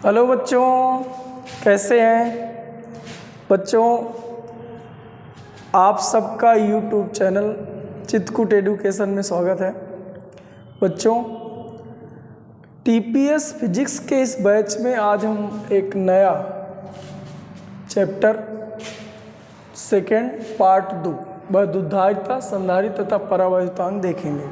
Hello बच्चों, कैसे हैं बच्चों। आप सबका यूट्यूब चैनल चितकुट एडुकेशन में स्वागत है। बच्चों, टीपीएस फिजिक्स के इस बैच में आज हम एक नया चैप्टर सेकेंड पार्ट 2 वैद्युतधारिता, संधारित्र तथा परावैद्युतांक देखेंगे।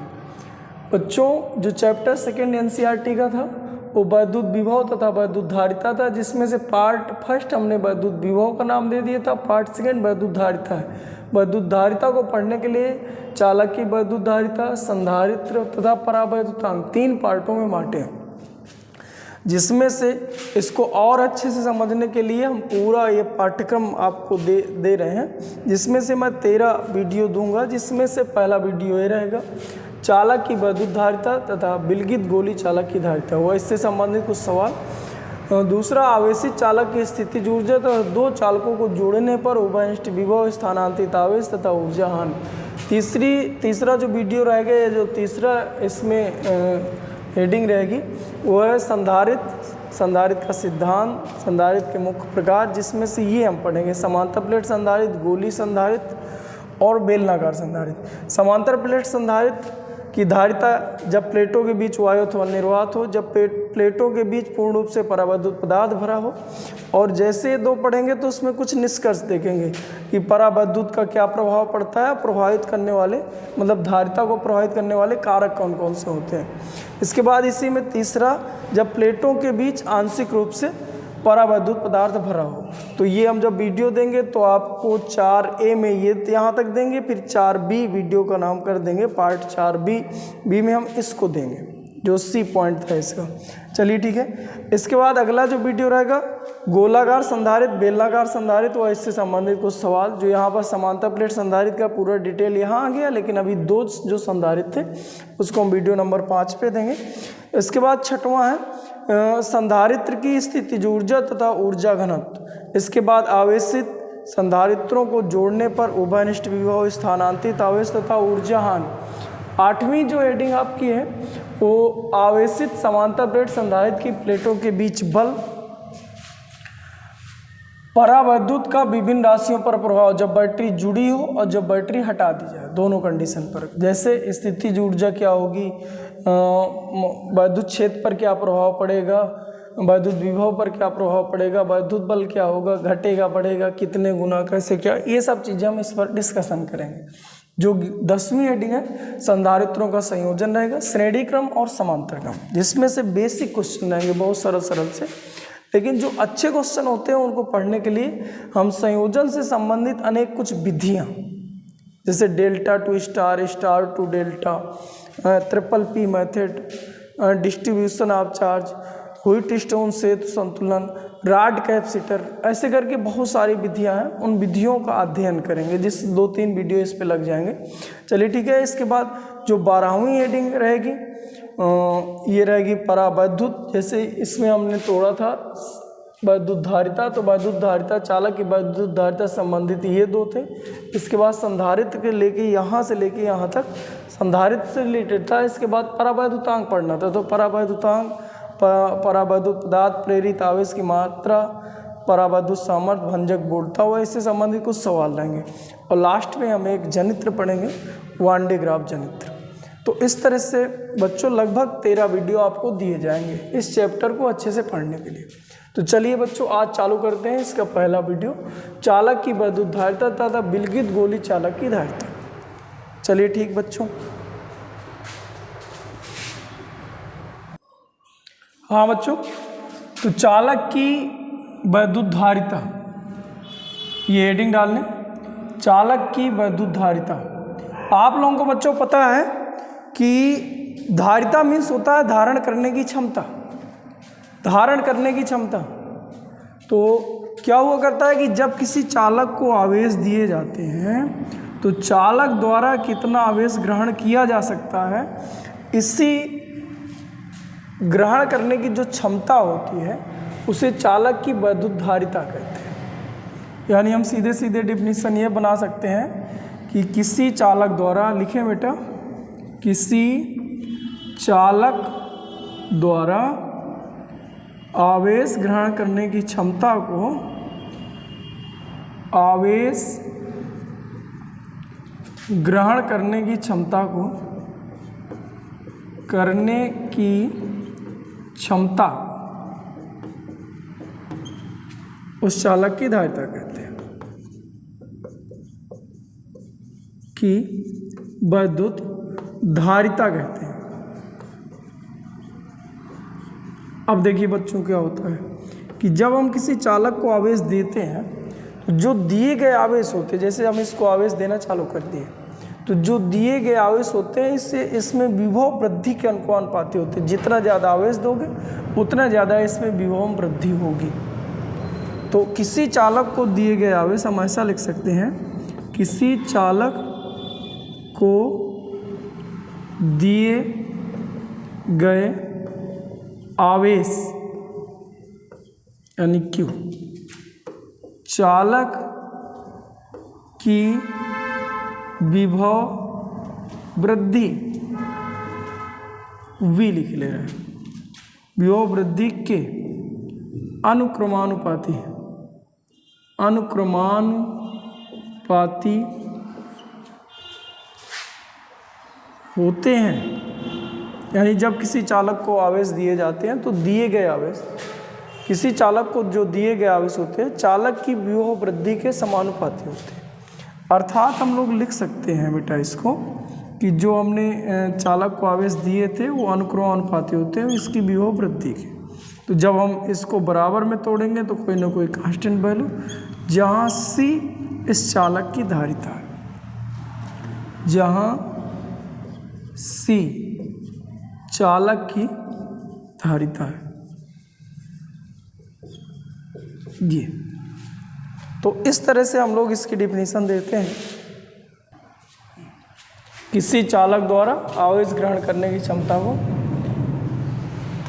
बच्चों, जो चैप्टर सेकेंड एनसीईआरटी का था वो वैद्युत विभव तथा वैद्युतधारिता था, जिसमें से पार्ट फर्स्ट हमने वैद्युत विभव का नाम दे दिया था, पार्ट सेकेंड वैद्युतधारिता है। वैद्युतधारिता को पढ़ने के लिए चालकी वैद्युतधारिता, संधारित्र तथा परावैद्युतांक 3 पार्टों में बांटे हैं, जिसमें से इसको और अच्छे से समझने के लिए हम पूरा ये पाठ्यक्रम आपको दे रहे हैं, जिसमें से मैं 13 वीडियो दूंगा। जिसमें से पहला वीडियो ये रहेगा चालक की वैद्युतधारिता तथा विलगित गोली चालक की धारिता, वह इससे संबंधित कुछ सवाल। दूसरा, आवेशित चालक की स्थितिज ऊर्जा तथा 2 चालकों को जोड़ने पर उभयनिष्ठ विभव, स्थानांतरित आवेश तथा ऊर्जा हानि। तीसरा जो वीडियो रहेगा, ये जो तीसरा इसमें हेडिंग रहेगी वो है संधारित्र का सिद्धांत, संधारित्र के मुख्य प्रकार, जिसमें से ये हम पढ़ेंगे समांतर प्लेट संधारित्र, गोली संधारित्र और बेलनाकार संधारित्र। समांतर प्लेट संधारित्र की धारिता जब प्लेटों के बीच वायु अथवा निर्वात हो, जब प्लेटों के बीच पूर्ण रूप से परावैद्युत पदार्थ भरा हो। और जैसे 2 पढ़ेंगे तो उसमें कुछ निष्कर्ष देखेंगे कि परावैद्युत का क्या प्रभाव पड़ता है, प्रभावित करने वाले मतलब धारिता को प्रभावित करने वाले कारक कौन कौन से होते हैं। इसके बाद इसी में तीसरा, जब प्लेटों के बीच आंशिक रूप से परावैद्युत पदार्थ भरा हो, तो ये हम जब वीडियो देंगे तो आपको 4A में ये यहाँ तक देंगे, फिर 4B वीडियो का नाम कर देंगे पार्ट 4B में हम इसको देंगे, जो C पॉइंट था इसका। चलिए ठीक है। इसके बाद अगला जो वीडियो रहेगा गोलाकार संधारित्र, बेलनाकार संधारित्र और इससे संबंधित कुछ सवाल, जो यहाँ पर समांतर प्लेट संधारित्र का पूरा डिटेल यहाँ आ गया, लेकिन अभी 2 जो संधारित्र थे उसको हम वीडियो नंबर 5 पे देंगे। इसके बाद छठवां है संधारित्र की स्थितिज ऊर्जा तथा ऊर्जा घनत्व। इसके बाद आवेशित संधारित्रों को जोड़ने पर उभयनिष्ठ विभव, स्थानांतरित आवेश तथा ऊर्जा हानि। 8वीं जो हेडिंग आपकी है वो आवेशित समांतर प्लेट संधारित्र की प्लेटों के बीच बल, परावैद्युत का विभिन्न राशियों पर प्रभाव जब बैटरी जुड़ी हो और जब बैटरी हटा दी जाए, दोनों कंडीशन पर। जैसे स्थितिज ऊर्जा क्या होगी, वैद्युत क्षेत्र पर क्या प्रभाव पड़ेगा, वैद्युत विभव पर क्या प्रभाव पड़ेगा, वैद्युत बल क्या होगा, घटेगा बढ़ेगा कितने गुना, कैसे क्या, ये सब चीज़ें हम इस पर डिस्कशन करेंगे। जो 10वीं हेडिंग है संधारित्रों का संयोजन रहेगा, श्रेणी क्रम और समांतर क्रम, जिसमें से बेसिक क्वेश्चन रहेंगे बहुत सरल से, लेकिन जो अच्छे क्वेश्चन होते हैं उनको पढ़ने के लिए हम संयोजन से संबंधित अनेक कुछ विधियाँ, जैसे delta to star, star to delta, triple P method, distribution of charge, Wheatstone सेतु संतुलन, रॉड कैपेसिटर, ऐसे करके बहुत सारी विधियां हैं। उन विधियों का अध्ययन करेंगे, जिस 2-3 वीडियो इस पे लग जाएंगे। चलिए ठीक है। इसके बाद जो 12वीं हेडिंग रहेगी ये रहेगी परावैद्युत। जैसे इसमें हमने तोड़ा था वैद्युतधारिता, तो वैद्युतधारिता चालक की वैद्युतधारिता संबंधित ये 2 थे। इसके बाद संधारित्र के लेके यहाँ से लेके यहाँ तक संधारित्र से रिलेटेड था। इसके बाद परावैद्युतांक पढ़ना था, तो परावैद्युतांक, परावैद्युत पदार्थ, प्रेरित आवेश की मात्रा, परावैद्युत सामर्थ्य, भंजक बोलता हुआ, इससे संबंधित कुछ सवाल रहेंगे। और लास्ट में हम एक जनित्र पढ़ेंगे, वान डे ग्राफ जनित्र। तो इस तरह से बच्चों लगभग 13 वीडियो आपको दिए जाएंगे इस चैप्टर को अच्छे से पढ़ने के लिए। तो चलिए बच्चों, आज चालू करते हैं इसका पहला वीडियो, चालक की वैद्युतधारिता तथा विलगित गोली चालक की धारिता। चलिए ठीक बच्चों। हाँ बच्चों, तो चालक की वैद्युतधारिता, ये हेडिंग डालने, चालक की वैद्युतधारिता। आप लोगों को बच्चों पता है कि धारिता मीन्स होता है धारण करने की क्षमता, धारण करने की क्षमता। तो क्या हुआ करता है कि जब किसी चालक को आवेश दिए जाते हैं तो चालक द्वारा कितना आवेश ग्रहण किया जा सकता है, इसी ग्रहण करने की जो क्षमता होती है उसे चालक की वैद्युतधारिता कहते हैं। यानी हम सीधे सीधे डिफिनीशन ये बना सकते हैं कि किसी चालक द्वारा, लिखें बेटा, किसी चालक द्वारा आवेश ग्रहण करने की क्षमता को आवेश ग्रहण करने की क्षमता को करने की क्षमता उस चालक की धारिता कहते हैं कि विद्युत धारिता कहते हैं। अब देखिए बच्चों क्या होता है कि जब हम किसी चालक को आवेश देते हैं तो जो दिए गए आवेश होते हैं, जैसे हम इसको आवेश देना चालू कर दिए तो जो दिए गए आवेश होते हैं इसमें विभव वृद्धि के अनुपाती होते हैं। जितना ज़्यादा आवेश दोगे उतना ज़्यादा इसमें विभव वृद्धि होगी। तो किसी चालक को दिए गए आवेश हम ऐसा लिख सकते हैं, किसी चालक को दिए गए आवेश यानी Q चालक की विभव वृद्धि V लिख ले रहे हैं, विभव वृद्धि के अनुक्रमानुपाती होते हैं। यानी जब किसी चालक को आवेश दिए जाते हैं तो दिए गए आवेश, किसी चालक को जो दिए गए आवेश होते हैं चालक की विभव वृद्धि के समानुपाती होते हैं। अर्थात हम लोग लिख सकते हैं बेटा इसको कि जो हमने चालक को आवेश दिए थे वो अनुक्रमानुपाती होते हैं इसकी विभव वृद्धि के। तो जब हम इसको बराबर में तोड़ेंगे तो कोई ना कोई कांस्टेंट वैल्यू, जहाँ C इस चालक की धारिता है, जहाँ C चालक की धारिता है ये। तो इस तरह से हम लोग इसकी डिफिनीशन देते हैं, किसी चालक द्वारा आवेश ग्रहण करने की क्षमता को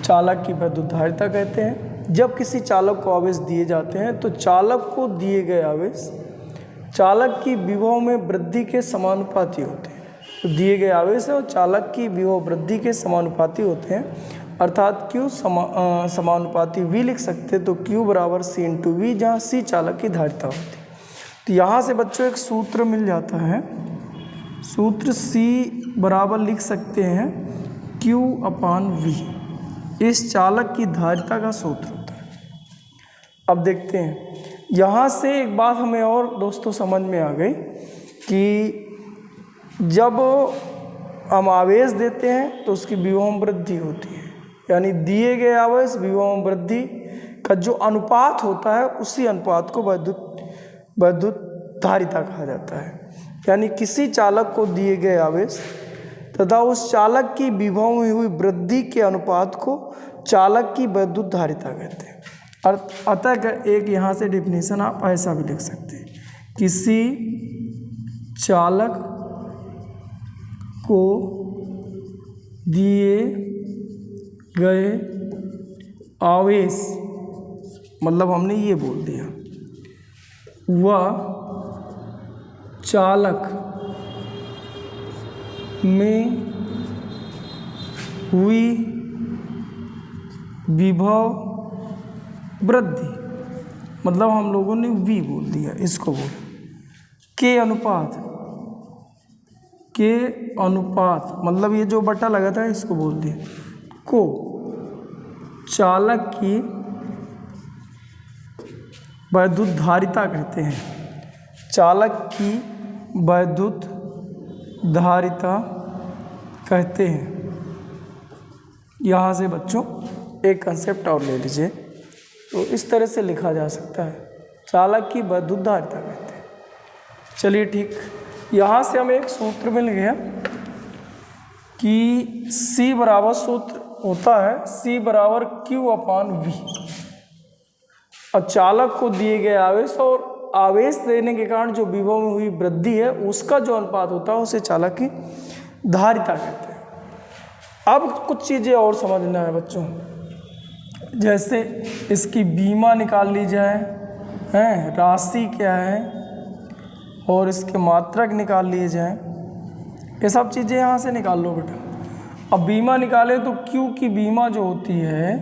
चालक की विद्युत धारिता कहते हैं। जब किसी चालक को आवेश दिए जाते हैं तो चालक को दिए गए आवेश चालक की विभव में वृद्धि के समानुपाती होते हैं। तो दिए गए आवेश है और चालक की विभव वृद्धि के समानुपाती होते हैं। अर्थात Q समानुपाती V लिख सकते हैं। तो Q बराबर C इंटू V, जहाँ C चालक की धारिता होती है। तो यहाँ से बच्चों एक सूत्र मिल जाता है, सूत्र C बराबर लिख सकते हैं Q अपान V, इस चालक की धारिता का सूत्र होता है। अब देखते हैं, यहाँ से एक बात हमें और दोस्तों समझ में आ गई कि जब हम आवेश देते हैं तो उसकी विभव वृद्धि होती है, यानी दिए गए आवेश विभव वृद्धि का जो अनुपात होता है उसी अनुपात को विद्युत धारिता कहा जाता है। यानी किसी चालक को दिए गए आवेश तथा उस चालक की विभव में हुई वृद्धि के अनुपात को चालक की विद्युत धारिता कहते हैं। अतः एक यहाँ से डिफिनीशन आप ऐसा भी लिख सकते हैं, किसी चालक को दिए गए आवेश, मतलब हमने ये बोल दिया, वह चालक में हुई विभव वृद्धि, मतलब हम लोगों ने V बोल दिया, इसको बोल के अनुपात मतलब ये जो बटा लगा था इसको बोल दिया, को चालक की विद्युत धारिता कहते हैं। चालक की विद्युत धारिता कहते हैं। यहाँ से बच्चों एक कंसेप्ट और ले लीजिए, तो इस तरह से लिखा जा सकता है, चालक की विद्युत धारिता कहते हैं। चलिए ठीक, यहाँ से हमें एक सूत्र मिल गया कि C बराबर सूत्र होता है C बराबर Q अपान V। और चालक को दिए गए आवेश और आवेश देने के कारण जो विभव में हुई वृद्धि है उसका जो अनुपात होता है उसे चालक की धारिता कहते हैं। अब कुछ चीज़ें और समझना है बच्चों, जैसे इसकी बीमा निकाल ली जाए, हैं राशि क्या है, और इसके मात्रक निकाल लिए जाए, ये सब चीज़ें यहाँ से निकाल लो बेटा। अब बीमा निकाले तो Q की बीमा जो होती है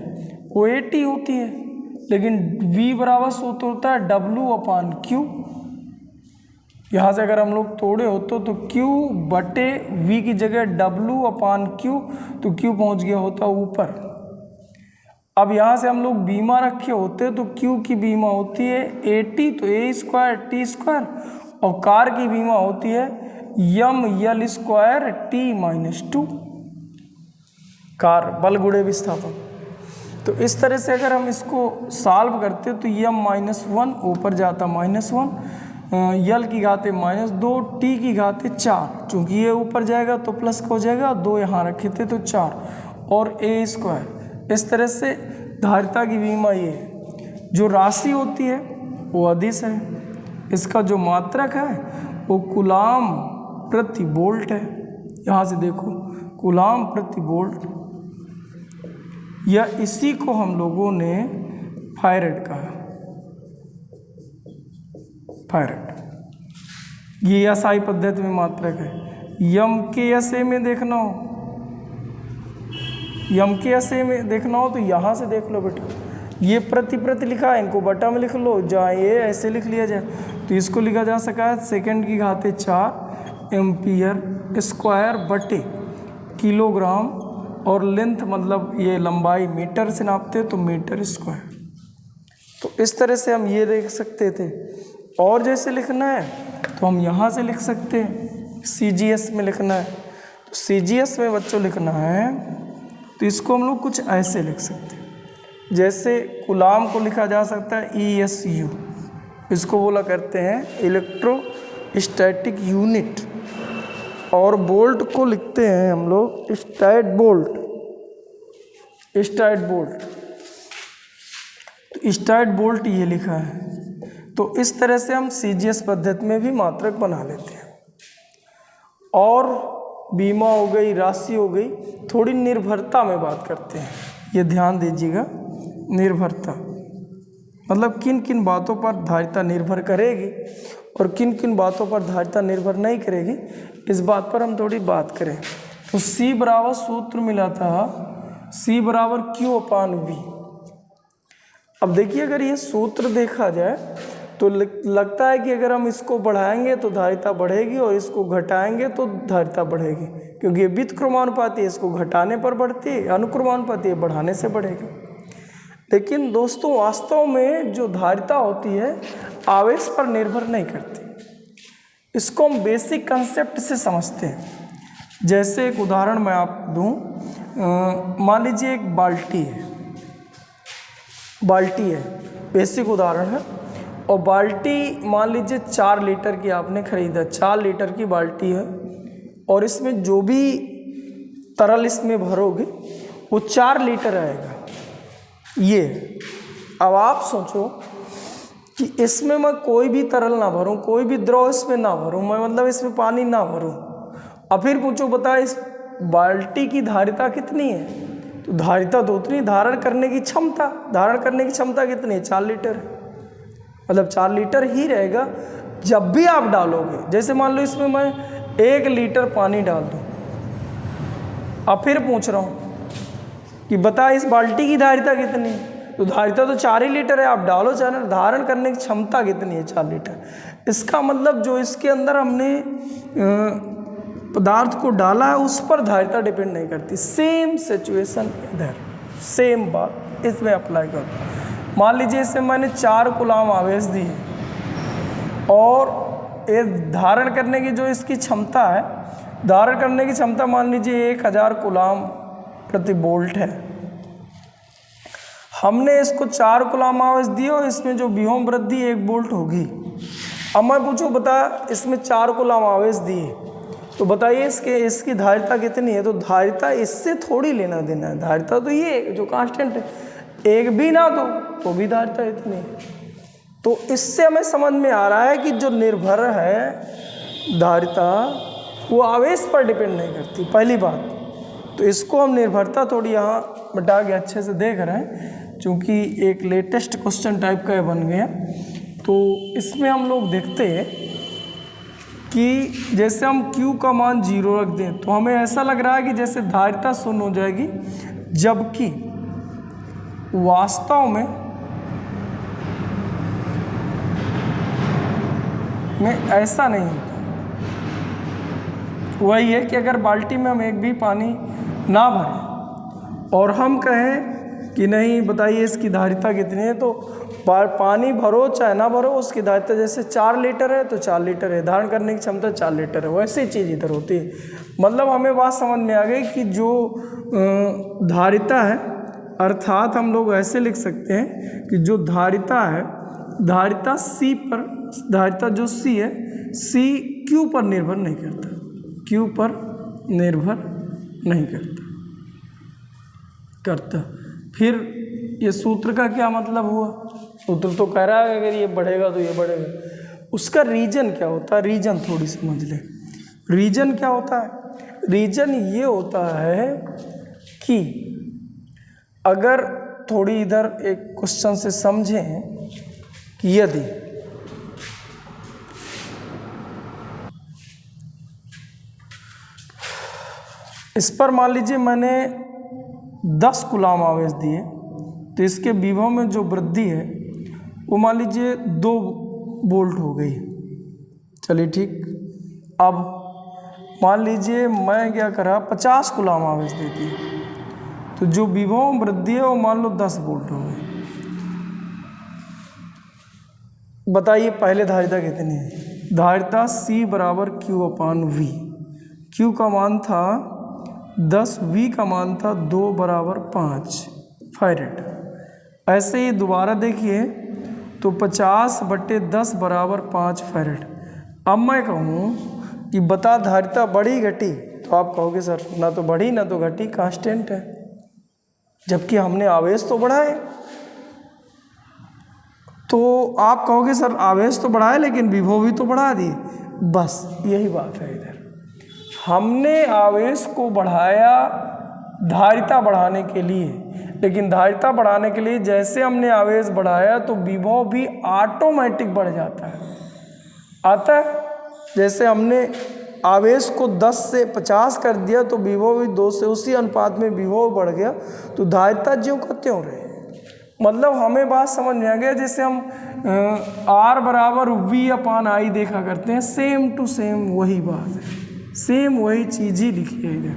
वो AT होती है, लेकिन V बराबर सूत्र होता है W/Q। यहाँ से अगर हम लोग तोड़े होते तो Q बटे V की जगह W/Q, तो Q पहुँच गया होता ऊपर। अब यहाँ से हम लोग बीमा रखे होते तो Q की बीमा होती है AT, तो A²T², और कार की बीमा होती है ML²T-2, कार बल गुणे विस्थापन। तो इस तरह से अगर हम इसको सॉल्व करते तो M-1 ऊपर जाता -1, L की घाते -2, T की घाते 4, चूँकि ये ऊपर जाएगा तो प्लस का हो जाएगा, 2 यहाँ रखे थे तो 4, और A²। इस तरह से धारिता की बीमा ये है। जो राशि होती है वो अदिश है, इसका जो मात्रक है वो कूलाम प्रति वोल्ट है। यहाँ से देखो कूलाम प्रति वोल्ट, या इसी को हम लोगों ने फारेड कहा, फारेड। ये SI पद्धति में मात्रक है। यम के SA में देखना हो, यम के SA में देखना हो तो यहाँ से देख लो बेटा, ये प्रति लिखा है, इनको बटा में लिख लो, जहाँ ये ऐसे लिख लिया जाए तो इसको लिखा जा सका है सेकंड की घाते 4 एम्पियर² बटे किलोग्राम, और लेंथ मतलब ये लंबाई मीटर से नापते तो मीटर²। तो इस तरह से हम ये देख सकते थे। और जैसे लिखना है तो हम यहाँ से लिख सकते हैं, CGS में लिखना है तो CGS में बच्चों लिखना है तो इसको हम लोग कुछ ऐसे लिख सकते हैं, जैसे कूलाम को लिखा जा सकता है ESU, इसको बोला करते हैं इलेक्ट्रोस्टैटिक यूनिट, और बोल्ट को लिखते हैं हम लोग स्टैट बोल्ट। तो स्टैट बोल्ट ये लिखा है। तो इस तरह से हम CGS पद्धति में भी मात्रक बना लेते हैं। और बीमा हो गई, राशि हो गई, थोड़ी निर्भरता में बात करते हैं। ये ध्यान दीजिएगा, निर्भरता मतलब किन किन बातों पर धारिता निर्भर करेगी और किन किन बातों पर धारिता निर्भर नहीं करेगी, इस बात पर हम थोड़ी बात करें। तो C बराबर सूत्र मिला था C बराबर Q/V। अब देखिए अगर ये सूत्र देखा जाए तो लगता है कि अगर हम इसको बढ़ाएंगे तो धारिता बढ़ेगी और इसको घटाएंगे तो धारिता बढ़ेगी, क्योंकि ये व्युत्क्रमानुपाती है, इसको घटाने पर बढ़ती है, अनुक्रमानुपाती है, बढ़ाने से बढ़ेगी। लेकिन दोस्तों वास्तव में जो धारिता होती है आवेश पर निर्भर नहीं करती। इसको हम बेसिक कंसेप्ट से समझते हैं। जैसे एक उदाहरण मैं आपको दूं, मान लीजिए एक बाल्टी है, बेसिक उदाहरण है, और बाल्टी मान लीजिए 4 लीटर की आपने खरीदा, 4 लीटर की बाल्टी है, और इसमें जो भी तरल इसमें भरोगे वो 4 लीटर आएगा। ये अब आप सोचो कि इसमें मैं कोई भी तरल ना भरूं, कोई भी द्रव इसमें ना भरूं, मैं मतलब इसमें पानी ना भरूं, अब फिर पूछो बता इस बाल्टी की धारिता कितनी है? तो धारिता तो उतनी, धारण करने की क्षमता कितनी है? 4 लीटर है, मतलब 4 लीटर ही रहेगा जब भी आप डालोगे। जैसे मान लो इसमें मैं 1 लीटर पानी डाल दूँ, अब फिर पूछ रहा हूँ कि बता इस बाल्टी की धारिता कितनी है? तो धारिता तो 4 ही लीटर है, आप डालो 4, धारण करने की क्षमता कितनी है? 4 लीटर। इसका मतलब जो इसके अंदर हमने पदार्थ को डाला है उस पर धारिता डिपेंड नहीं करती। सेम सिचुएशन इधर, सेम बात इसमें अप्लाई करो। मान लीजिए इसमें मैंने 4 कूलाम आवेश दिए और ये धारण करने की जो इसकी क्षमता है, धारण करने की क्षमता मान लीजिए 1000 कूलाम प्रति वोल्ट है। हमने इसको 4 कूलाम आवेश दिए और इसमें जो विभव वृद्धि 1 वोल्ट होगी। अब मैं पूछूं बता इसमें 4 कूलाम आवेश दिए तो बताइए इसकी धारिता कितनी है? तो धारिता इससे थोड़ी लेना देना है, धारिता तो ये जो कांस्टेंट है, एक भी ना दो तो भी धारिता इतनी है। तो इससे हमें समझ में आ रहा है कि जो निर्भर है धारिता वो आवेश पर डिपेंड नहीं करती, पहली बात। तो इसको हम निर्भरता थोड़ी यहाँ बटा के अच्छे से देख रहे हैं, चूँकि एक लेटेस्ट क्वेश्चन टाइप का बन गया। तो इसमें हम लोग देखते हैं कि जैसे हम Q का मान 0 रख दें तो हमें ऐसा लग रहा है कि जैसे धारिता 0 हो जाएगी, जबकि वास्तव में ऐसा नहीं होता। वही है कि अगर बाल्टी में हम एक भी पानी ना भरें और हम कहें कि नहीं बताइए इसकी धारिता कितनी है, तो पानी भरो चाहे ना भरो उसकी धारिता जैसे 4 लीटर है तो 4 लीटर है, धारण करने की क्षमता 4 लीटर है, वैसे ही चीज़ इधर होती है। मतलब हमें बात समझ में आ गई कि जो धारिता है, अर्थात हम लोग ऐसे लिख सकते हैं कि जो धारिता है, धारिता C पर, धारिता जो C है C Q पर निर्भर नहीं करता, Q पर निर्भर नहीं करता। फिर ये सूत्र का क्या मतलब हुआ? सूत्र तो कह रहा है अगर ये बढ़ेगा तो ये बढ़ेगा। उसका रीजन क्या होता है? रीजन थोड़ी समझ ले। रीजन क्या होता है? रीजन ये होता है कि अगर थोड़ी इधर एक क्वेश्चन से समझें कि यदि इस पर मान लीजिए मैंने 10 कूलाम आवेश दिए, तो इसके विभव में जो वृद्धि है वो मान लीजिए 2 वोल्ट हो गई। चलिए ठीक। अब मान लीजिए मैं क्या करा, 50 कूलाम आवेश दे दिए, तो जो विभव में वृद्धि है वो मान लो 10 वोल्ट हो गई। बताइए पहले धारिता कितनी है? धारिता C बराबर Q/V। Q का मान था 10, V का मान था 2 बराबर 5 फैरेड। ऐसे ही दोबारा देखिए तो 50/10 बराबर 5 फैरेड। अब मैं कहूँ कि बता धारिता बढ़ी घटी, तो आप कहोगे सर ना तो बढ़ी ना तो घटी, कांस्टेंट है, जबकि हमने आवेश तो बढ़ाए। तो आप कहोगे सर आवेश तो बढ़ाए लेकिन विभव भी तो बढ़ा दिए। बस यही बात है इधर, हमने आवेश को बढ़ाया धारिता बढ़ाने के लिए, लेकिन धारिता बढ़ाने के लिए जैसे हमने आवेश बढ़ाया तो विभव भी ऑटोमेटिक बढ़ जाता है। आता है जैसे हमने आवेश को 10 से 50 कर दिया तो विभव भी 2 से उसी अनुपात में विभव बढ़ गया, तो धारिता ज्यों का त्यों रहे। मतलब हमें बात समझ में आ गया। जैसे हम R बराबर V/I देखा करते हैं, सेम टू सेम वही बात है, सेम वही चीज़ ही लिखी है इधर।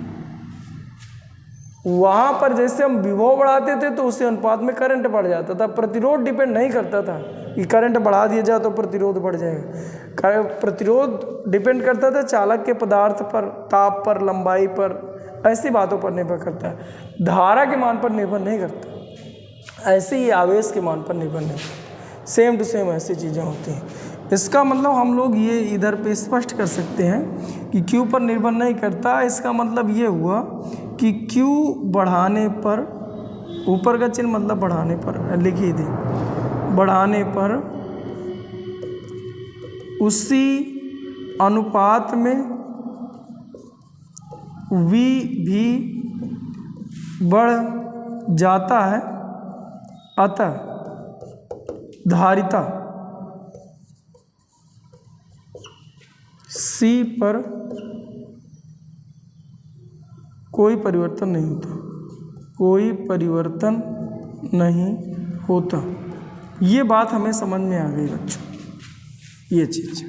वहाँ पर जैसे हम विभव बढ़ाते थे तो उसी अनुपात में करंट बढ़ जाता था, प्रतिरोध डिपेंड नहीं करता था कि करंट बढ़ा दिया जाए तो प्रतिरोध बढ़ जाएगा। प्रतिरोध डिपेंड करता था चालक के पदार्थ पर, ताप पर, लंबाई पर, ऐसी बातों पर निर्भर करता है, धारा के मान पर निर्भर नहीं करता। ऐसे ही आवेश के मान पर निर्भर नहीं करता, सेम टू सेम ऐसी चीज़ें होती हैं। इसका मतलब हम लोग ये इधर पे स्पष्ट कर सकते हैं कि Q पर निर्भर नहीं करता। इसका मतलब ये हुआ कि Q बढ़ाने पर, ऊपर का चिन्ह मतलब बढ़ाने पर लिखिए दे, बढ़ाने पर उसी अनुपात में V भी बढ़ जाता है, अतः धारिता C पर कोई परिवर्तन नहीं होता, कोई परिवर्तन नहीं होता। ये बात हमें समझ में आ गई बच्चों, ये चीज़।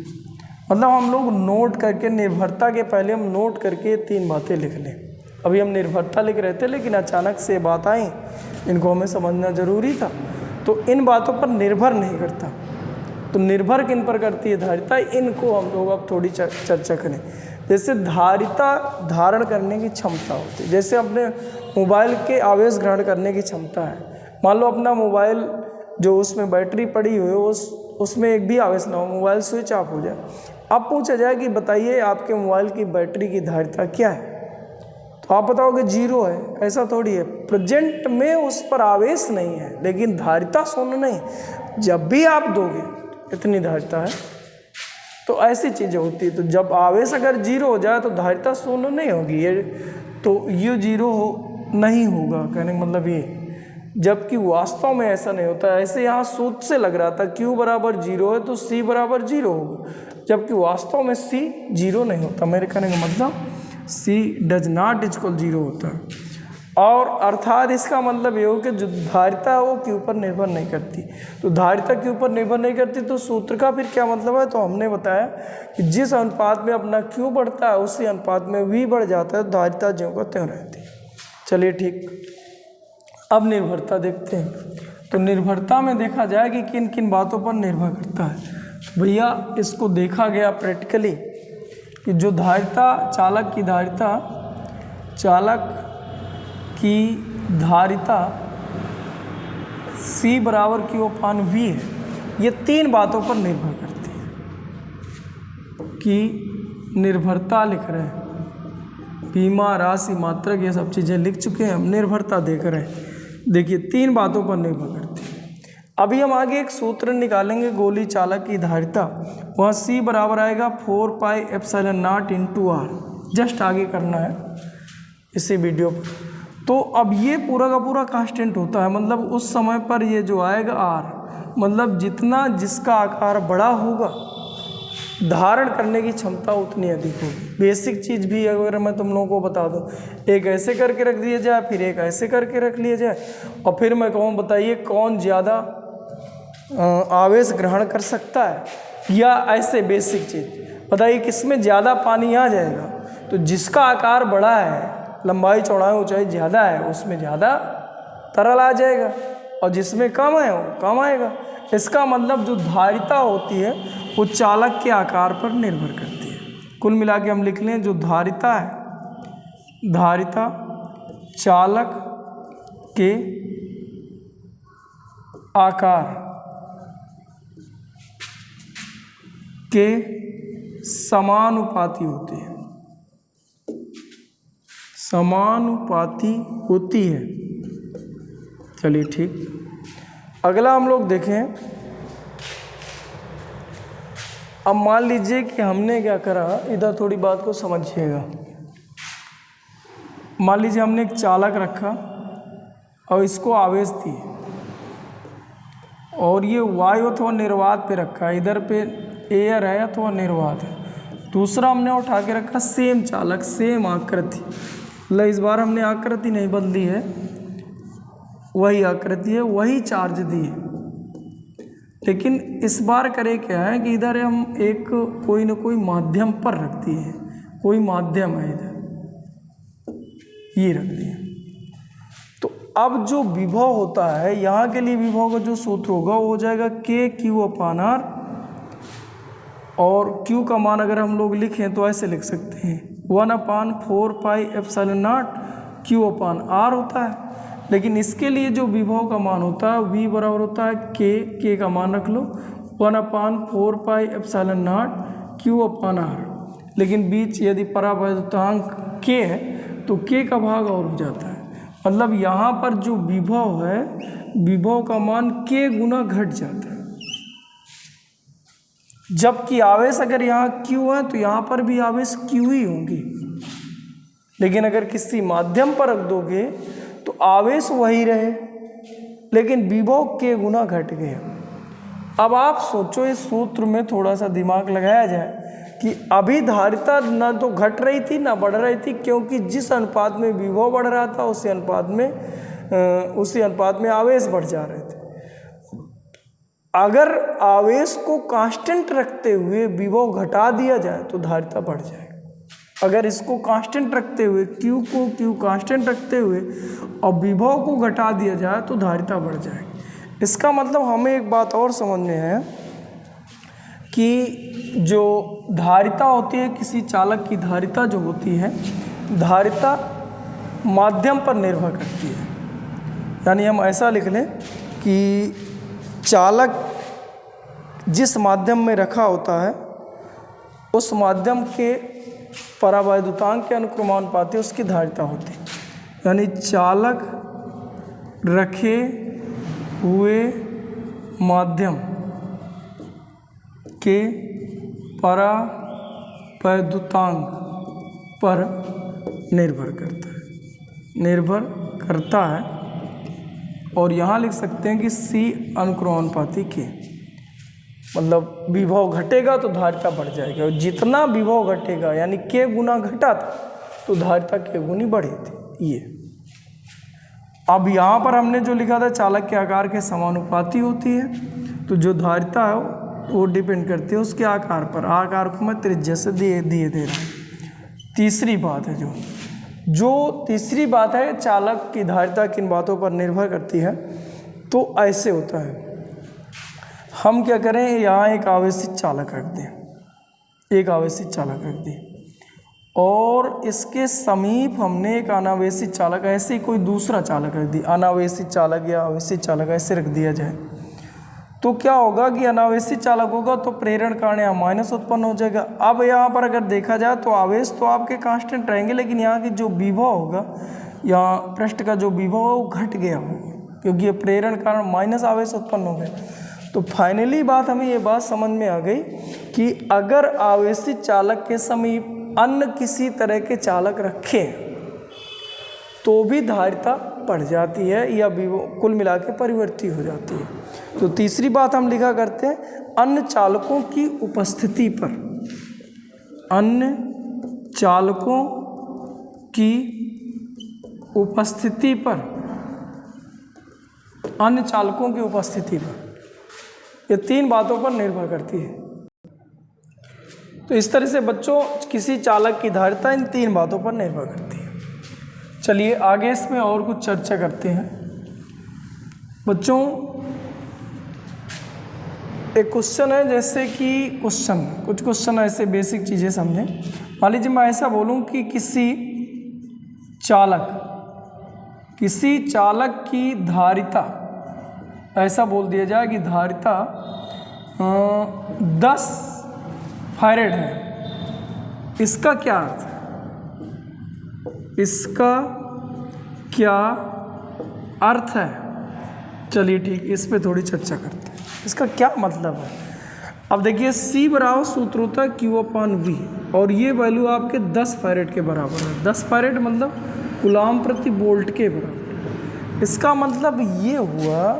मतलब हम लोग नोट करके, निर्भरता के पहले हम नोट करके 3 बातें लिख लें। अभी हम निर्भरता लिख रहे थे लेकिन अचानक से बात आई, इनको हमें समझना ज़रूरी था। तो इन बातों पर निर्भर नहीं करता, तो निर्भर किन पर करती है धारिता, इनको हम लोग अब थोड़ी चर्चा करें। जैसे धारिता धारण करने की क्षमता होती है, जैसे अपने मोबाइल के आवेश ग्रहण करने की क्षमता है। मान लो अपना मोबाइल जो उसमें बैटरी पड़ी हुई है उसमें एक भी आवेश ना हो, मोबाइल स्विच ऑफ हो जाए। अब पूछा जाए कि बताइए आपके मोबाइल की बैटरी की धारिता क्या है, तो आप बताओगे 0 है। ऐसा थोड़ी है, प्रेजेंट में उस पर आवेश नहीं है लेकिन धारिता शून्य नहीं। जब भी आप दोगे इतनी धारिता है, तो ऐसी चीज़ें होती है। तो जब आवेश अगर 0 हो जाए तो धारिता शून्य नहीं होगी, ये तो ये 0 नहीं होगा, कहने का मतलब ये। जबकि वास्तव में ऐसा नहीं होता। ऐसे यहाँ सूत्र से लग रहा था Q बराबर 0 है तो C बराबर 0 होगा, जबकि वास्तव में C 0 नहीं होता। मेरे कहने का मतलब C डज नॉट इक्वल 0 होता है। और अर्थात इसका मतलब ये हो कि जो धारिता है वो Q पर निर्भर नहीं करती। तो धारिता Q पर निर्भर नहीं करती तो सूत्र का फिर क्या मतलब है? तो हमने बताया कि जिस अनुपात में अपना Q बढ़ता है उसी अनुपात में V बढ़ जाता है, तो धारिता ज्यों का त्यों रहती है। चलिए ठीक, अब निर्भरता देखते हैं। तो निर्भरता में देखा जाए कि किन किन बातों पर निर्भर करता है। भैया इसको देखा गया प्रैक्टिकली कि जो धारिता चालक की धारिता C बराबर Q/V है, ये तीन बातों पर निर्भर करती है। कि निर्भरता लिख रहे हैं, बीमा राशि मात्रक ये सब चीज़ें लिख चुके हैं, हम निर्भरता देख रहे हैं। देखिए तीन बातों पर निर्भर करती है। अभी हम आगे एक सूत्र निकालेंगे गोली चालक की धारिता, वहाँ C बराबर आएगा 4πε0 × R। जस्ट आगे करना है इसी वीडियो पर। तो अब ये पूरा का पूरा कांस्टेंट होता है, मतलब उस समय पर ये जो आएगा R, मतलब जितना जिसका आकार बड़ा होगा धारण करने की क्षमता उतनी अधिक होगी। बेसिक चीज़ भी अगर मैं तुम लोगों को बता दूं, एक ऐसे करके रख दिया जाए, फिर एक ऐसे करके रख लिया जाए, और फिर मैं कहूँ बताइए कौन ज़्यादा आवेश ग्रहण कर सकता है, या ऐसे बेसिक चीज़ बताइए किसमें ज़्यादा पानी आ जाएगा। तो जिसका आकार बड़ा है, लंबाई चौड़ाई ऊंचाई ज़्यादा है, उसमें ज़्यादा तरल आ जाएगा, और जिसमें कम है वो कम आएगा। इसका मतलब जो धारिता होती है वो चालक के आकार पर निर्भर करती है। कुल मिला के हम लिख लें, जो धारिता है, धारिता चालक के आकार के समानुपाती होते हैं, समानुपाती होती है। चलिए ठीक, अगला हम लोग देखें। अब मान लीजिए कि हमने क्या करा, इधर थोड़ी बात को समझिएगा। मान लीजिए हमने एक चालक रखा और इसको आवेश दिए, और ये वायु अथवा निर्वात पे रखा है, इधर पे एयर है अथवा निर्वात है। दूसरा हमने उठा के रखा सेम चालक, सेम आकृति, मतलब इस बार हमने आकृति नहीं बदली है, वही आकृति है, वही चार्ज दी है, लेकिन इस बार करे क्या है कि इधर हम एक कोई न कोई माध्यम पर रख दिए हैं, कोई माध्यम है इधर, ये रख दिए। तो अब जो विभव होता है, यहाँ के लिए विभव का जो सूत्र होगा वो हो जाएगा KQ/R, और Q का मान अगर हम लोग लिखें तो ऐसे लिख सकते हैं 1/4πε0 Q/R होता है। लेकिन इसके लिए जो विभव का मान होता है V बराबर होता है K का मान रख लो 1/4πε0 Q/R। लेकिन बीच यदि परावैद्युतांक K है तो K का भाग और हो जाता है, मतलब यहाँ पर जो विभव है, विभव का मान K गुना घट जाता है। जबकि आवेश अगर यहाँ Q है तो यहाँ पर भी आवेश Q ही होंगे, लेकिन अगर किसी माध्यम पर रख दोगे तो आवेश वही रहे, लेकिन विभव K गुना घट गया। अब आप सोचो, इस सूत्र में थोड़ा सा दिमाग लगाया जाए कि अभी धारिता ना तो घट रही थी ना बढ़ रही थी, क्योंकि जिस अनुपात में विभव बढ़ रहा था उसी अनुपात में आवेश बढ़ जा रहे थे। अगर आवेश को कांस्टेंट रखते हुए विभव घटा दिया जाए तो धारिता बढ़ जाएगी। अगर इसको कांस्टेंट रखते हुए, Q कांस्टेंट रखते हुए और विभव को घटा दिया जाए तो धारिता बढ़ जाएगी। इसका मतलब हमें एक बात और समझने है कि जो धारिता होती है, किसी चालक की धारिता जो होती है, धारिता माध्यम पर निर्भर करती है। यानी हम ऐसा लिख लें कि चालक जिस माध्यम में रखा होता है उस माध्यम के परावैद्युतांक के अनुक्रमानुपाती उसकी धारिता होती है। यानी चालक रखे हुए माध्यम के परावैद्युतांक पर निर्भर करता है, और यहाँ लिख सकते हैं कि C अनुक्रमानुपाती K, मतलब विभव घटेगा तो धारिता बढ़ जाएगी, और जितना विभव घटेगा यानी K गुना घटा था तो धारिता K गुनी बढ़ी थी। ये अब यहाँ पर हमने जो लिखा था चालक के आकार के समानुपाती होती है, तो जो धारिता है वो डिपेंड करती है उसके आकार पर। आकार को मैं त्रिज्या से दे रहा हूँ। तीसरी बात है जो तीसरी बात है, चालक की धारिता किन बातों पर निर्भर करती है, तो ऐसे होता है। हम क्या करें, यहाँ एक आवेशित चालक रख दें, एक आवेशित चालक रख दें, और इसके समीप हमने एक अनावेशित चालक, ऐसे ही कोई दूसरा चालक रख दिया, अनावेशित चालक या आवेशित चालक ऐसे रख दिया जाए, तो क्या होगा कि अनावेशित चालक होगा तो प्रेरण कारण यहाँ माइनस उत्पन्न हो जाएगा। अब यहाँ पर अगर देखा जाए तो आवेश तो आपके कांस्टेंट रहेंगे, लेकिन यहाँ की जो विभव होगा, यहाँ पृष्ठ का जो विभव है वो घट गया होगा, क्योंकि ये प्रेरण कारण माइनस आवेश उत्पन्न हो गया। तो फाइनली बात हमें ये बात समझ में आ गई कि अगर आवेशित चालक के समीप अन्य किसी तरह के चालक रखें तो भी धारिता बढ़ जाती है या कुल मिला के परिवर्ती हो जाती है। तो तीसरी बात हम लिखा करते हैं, अन्य चालकों की उपस्थिति पर, अन्य चालकों की उपस्थिति पर, अन्य चालकों की उपस्थिति पर, ये तीन बातों पर निर्भर करती है। तो इस तरह से बच्चों किसी चालक की धारिता इन तीन बातों पर निर्भर करती है। चलिए आगे इसमें और कुछ चर्चा करते हैं। बच्चों एक क्वेश्चन है, जैसे कि कुछ क्वेश्चन ऐसे बेसिक चीज़ें समझें। मान लीजिए मैं ऐसा बोलूं कि किसी चालक की धारिता, ऐसा बोल दिया जाए कि धारिता 10 फैरेड है। इसका क्या अर्थ है? इसका क्या अर्थ है? चलिए ठीक, इस पे थोड़ी चर्चा करते हैं। इसका क्या मतलब है? अब देखिए C बराबर सूत्र होता है Q/V, और ये वैल्यू आपके 10 फैरेड के बराबर है। 10 फैरेड मतलब कूलाम प्रति वोल्ट के बराबर। इसका मतलब ये हुआ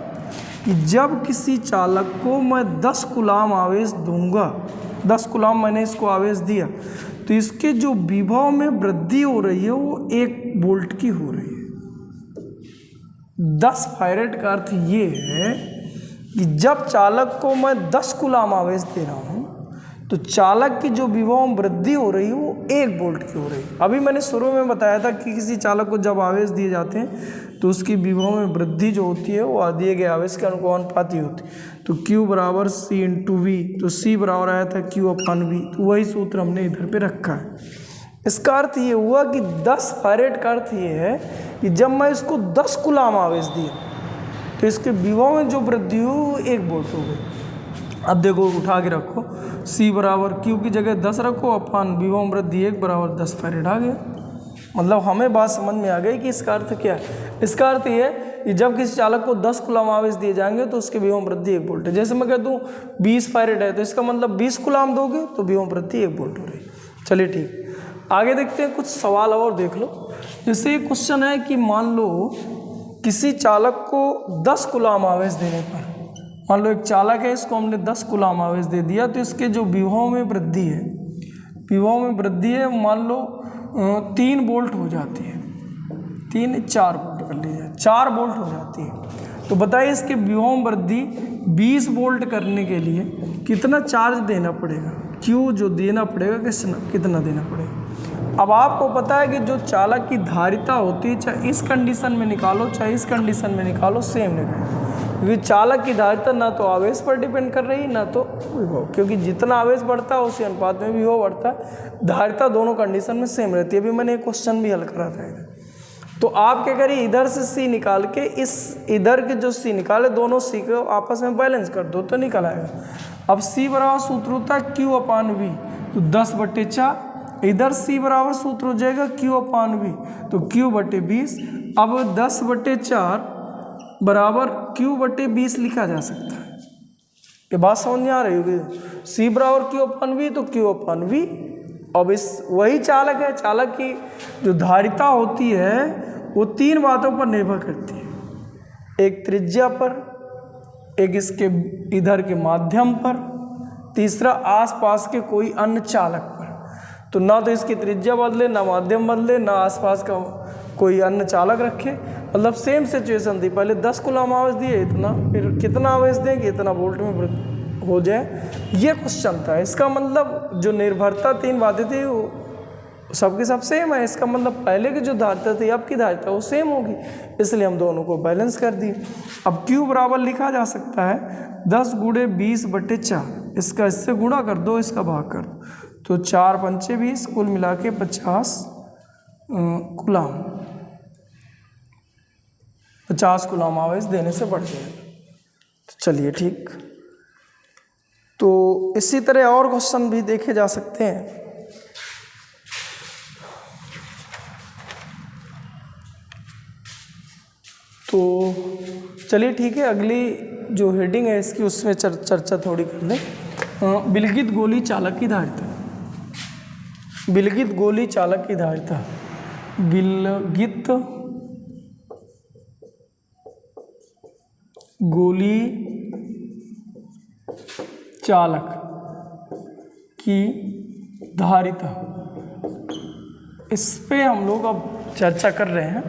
कि जब किसी चालक को मैं 10 कूलाम आवेश दूंगा, 10 कूलाम मैंने इसको आवेश दिया, तो इसके जो विभव में वृद्धि हो रही है वो 1 वोल्ट की हो रही है। 10 फैरेड का अर्थ ये है कि जब चालक को मैं 10 कूलाम आवेश दे रहा हूँ तो चालक की जो विभव में वृद्धि हो रही है वो 1 वोल्ट की हो रही है। अभी मैंने शुरू में बताया था कि किसी चालक को जब आवेश दिए जाते हैं तो उसकी विभव में वृद्धि जो होती है वो दिए गए आवेश के अनुपाती होती है। तो Q बराबर C इंटू V, तो C बराबर आया था Q/V, तो वही सूत्र हमने इधर पे रखा है। इसका अर्थ ये हुआ कि 10 फैरेड का अर्थ ये है कि जब मैं इसको 10 कूलाम आवेश दिया तो इसके विभव में जो वृद्धि हुई वो 1 वोल्ट हो गई। अब देखो उठा के रखो, C बराबर Q की जगह 10 रखो, अपन विभव वृद्धि 1 बराबर 10 फैरेड आ गया। मतलब हमें बात समझ में आ गई कि इसका अर्थ क्या है। इसका अर्थ ये है कि जब किसी चालक को 10 कूलाम आवेश दिए जाएंगे तो उसके विभव वृद्धि 1 वोल्ट है। जैसे मैं कह दूँ 20 फैरेड है तो इसका मतलब 20 कूलाम दोगे तो विभव वृद्धि 1 वोल्ट हो रही है। चलिए ठीक, आगे देखते हैं, कुछ सवाल और देख लो। जैसे एक क्वेश्चन है कि मान लो किसी चालक को 10 कूलाम आवेश देने पर, मान लो एक चालक है, इसको हमने 10 कूलाम आवेश दे दिया, तो इसके जो विभव में वृद्धि है, विभव में वृद्धि है मान लो 3 वोल्ट हो जाती है, 4 वोल्ट कर लीजिए, 4 वोल्ट हो जाती है। तो बताइए इसके विभव में वृद्धि 20 वोल्ट करने के लिए कितना चार्ज देना पड़ेगा, Q जो देना पड़ेगा कितना देना पड़ेगा। अब आपको पता है कि जो चालक की धारिता होती है, चाहे इस कंडीशन में निकालो चाहे इस कंडीशन में निकालो, सेम निकालो, क्योंकि चालक की धारिता ना तो आवेश पर डिपेंड कर रही ना तो विभव, क्योंकि जितना आवेश बढ़ता है उसी अनुपात में विभव बढ़ता है। धारिता दोनों कंडीशन में सेम रहती है। अभी मैंने एक क्वेश्चन भी हल करा था इधर। तो आप क्या करिए, इधर से C निकाल के इधर के जो C निकाले, दोनों C को आपस में बैलेंस कर दो तो निकल आएगा। अब C बराबर सूत्र होता है Q/V, तो 10/4, इधर C बराबर सूत्र हो जाएगा Q/V, तो Q/20। अब 10/4 बराबर Q/20 लिखा जा सकता है। ये बात समझ में आ रही होगी। C बराबर Q/V तो Q/V। अब इस वही चालक है, चालक की जो धारिता होती है वो 3 बातों पर निर्भर करती है, एक त्रिज्या पर, एक इसके इधर के माध्यम पर, तीसरा आसपास के कोई अन्य चालक पर। तो ना तो इसकी त्रिज्या बदले, ना माध्यम बदले, ना आसपास का कोई अन्य चालक रखे, मतलब सेम सिचुएशन थी, पहले 10 कूलम आवेश दिए इतना, फिर कितना आवेश देंगे इतना वोल्ट में हो जाए, ये क्वेश्चन था। इसका मतलब जो निर्भरता 3 बातें थी वो सबके सब सेम है, इसका मतलब पहले की जो धारिता थी अब की धारिता वो सेम होगी, इसलिए हम दोनों को बैलेंस कर दिए। अब Q बराबर लिखा जा सकता है 10 गुणे 20/4, इसका इससे गुणा कर दो, इसका भाग कर दो, तो 4 पंचे 20, कुल मिला के 50 कूलम, 50 कूलम आवेश देने से बढ़ जाएगा। तो चलिए ठीक, तो इसी तरह और क्वेश्चन भी देखे जा सकते हैं। तो चलिए ठीक है, अगली जो हेडिंग है इसकी उसमें चर्चा थोड़ी कर लें। विलगित गोली चालक की धारिता, विलगित गोली चालक की धारिता, विलगित गोली चालक की धारिता, इस पे हम लोग अब चर्चा कर रहे हैं।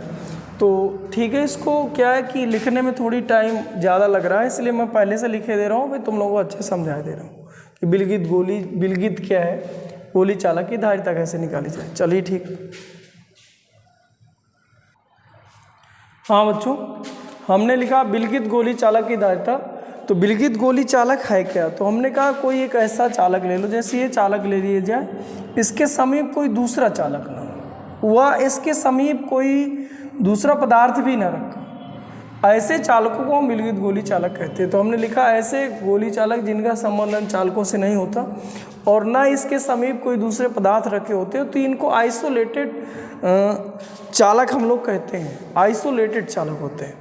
तो ठीक है, इसको क्या है कि लिखने में थोड़ी टाइम ज़्यादा लग रहा है, इसलिए मैं पहले से लिखे दे रहा हूँ, फिर तुम लोगों को अच्छे समझा दे रहा हूँ कि विलगित गोली, विलगित क्या है, गोली चालक की धारिता कैसे निकाली जाए। चलिए ठीक। हाँ बच्चों, हमने लिखा विलगित गोली चालक की धारिता। तो विलगित गोली चालक है क्या? तो हमने कहा कोई एक ऐसा चालक ले लो, जैसे ये चालक ले लिया जाए, इसके समीप कोई दूसरा चालक ना हो, वह इसके समीप कोई दूसरा पदार्थ भी ना रखा, ऐसे चालकों को हम विलगित गोली चालक कहते हैं। तो हमने लिखा ऐसे गोली चालक जिनका संबंध चालकों से नहीं होता और ना इसके समीप कोई दूसरे पदार्थ रखे होते हो, तो इनको आइसोलेटेड चालक हम लोग कहते हैं, आइसोलेटेड चालक होते हैं।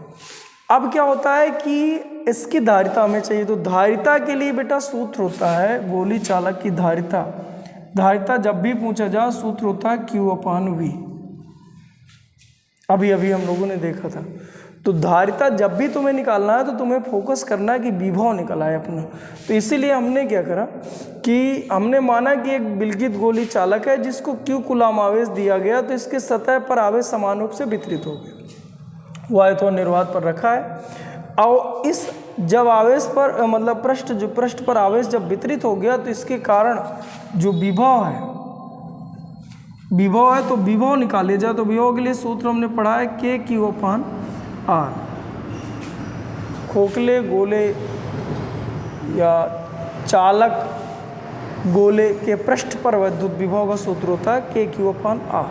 अब क्या होता है कि इसकी धारिता हमें चाहिए, तो धारिता के लिए बेटा सूत्र होता है गोली चालक की धारिता, धारिता जब भी पूछा जाए सूत्र होता है Q/V, अभी अभी हम लोगों ने देखा था। तो धारिता जब भी तुम्हें निकालना है तो तुम्हें फोकस करना है कि विभव निकला है अपना। तो इसीलिए हमने क्या करा कि हमने माना कि एक विलगित गोली चालक है जिसको Q कूलम आवेश दिया गया, तो इसके सतह पर आवेश समान रूप से वितरित हो गए, वायु निर्वात पर रखा है। और इस जब आवेश पर मतलब पृष्ठ पर आवेश जब वितरित हो गया, तो इसके कारण जो विभव है, विभव है तो विभव निकाले जाए। तो विभव के लिए सूत्र हमने पढ़ा है KQ/R। खोखले गोले या चालक गोले के पृष्ठ पर विद्युत विभव का सूत्र होता है KQ/R।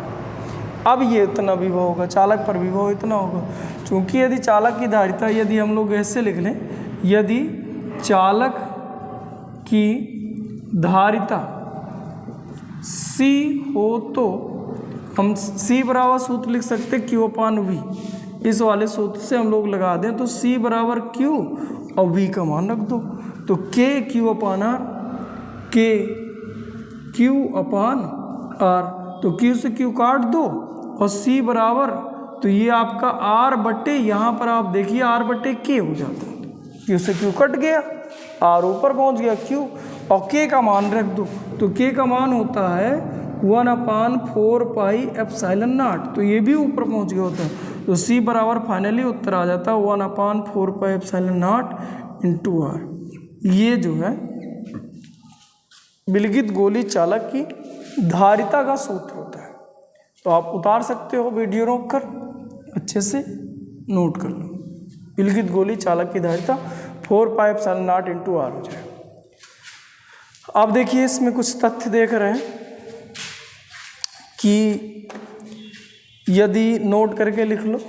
अब ये इतना विभव होगा, चालक पर विभव इतना होगा, क्योंकि यदि चालक की धारिता, यदि हम लोग ऐसे लिख लें, यदि चालक की धारिता C हो तो हम C बराबर सूत्र लिख सकते Q/V। इस वाले सूत्र से हम लोग लगा दें तो C बराबर Q और V का मान रख दो, तो KQ/R, KQ/R, तो Q से Q काट दो और C बराबर, तो ये आपका R बट्टे, यहाँ पर आप देखिए R/K हो जाता है, Q से Q कट गया, R ऊपर पहुँच गया Q, और K का मान रख दो, तो K का मान होता है 1/4πε0, तो ये भी ऊपर पहुँच गया होता है। तो C बराबर फाइनली उत्तर आ जाता है 1/4πε0 × R। ये जो है विलगित गोली चालक की धारिता का सूत्र होता है। तो आप उतार सकते हो, वीडियो रोक कर अच्छे से नोट कर लो। विलगित गोली चालक की धारिता 4πε0 × R हो जाए। अब देखिए इसमें कुछ तथ्य देख रहे हैं कि यदि नोट करके लिख लो,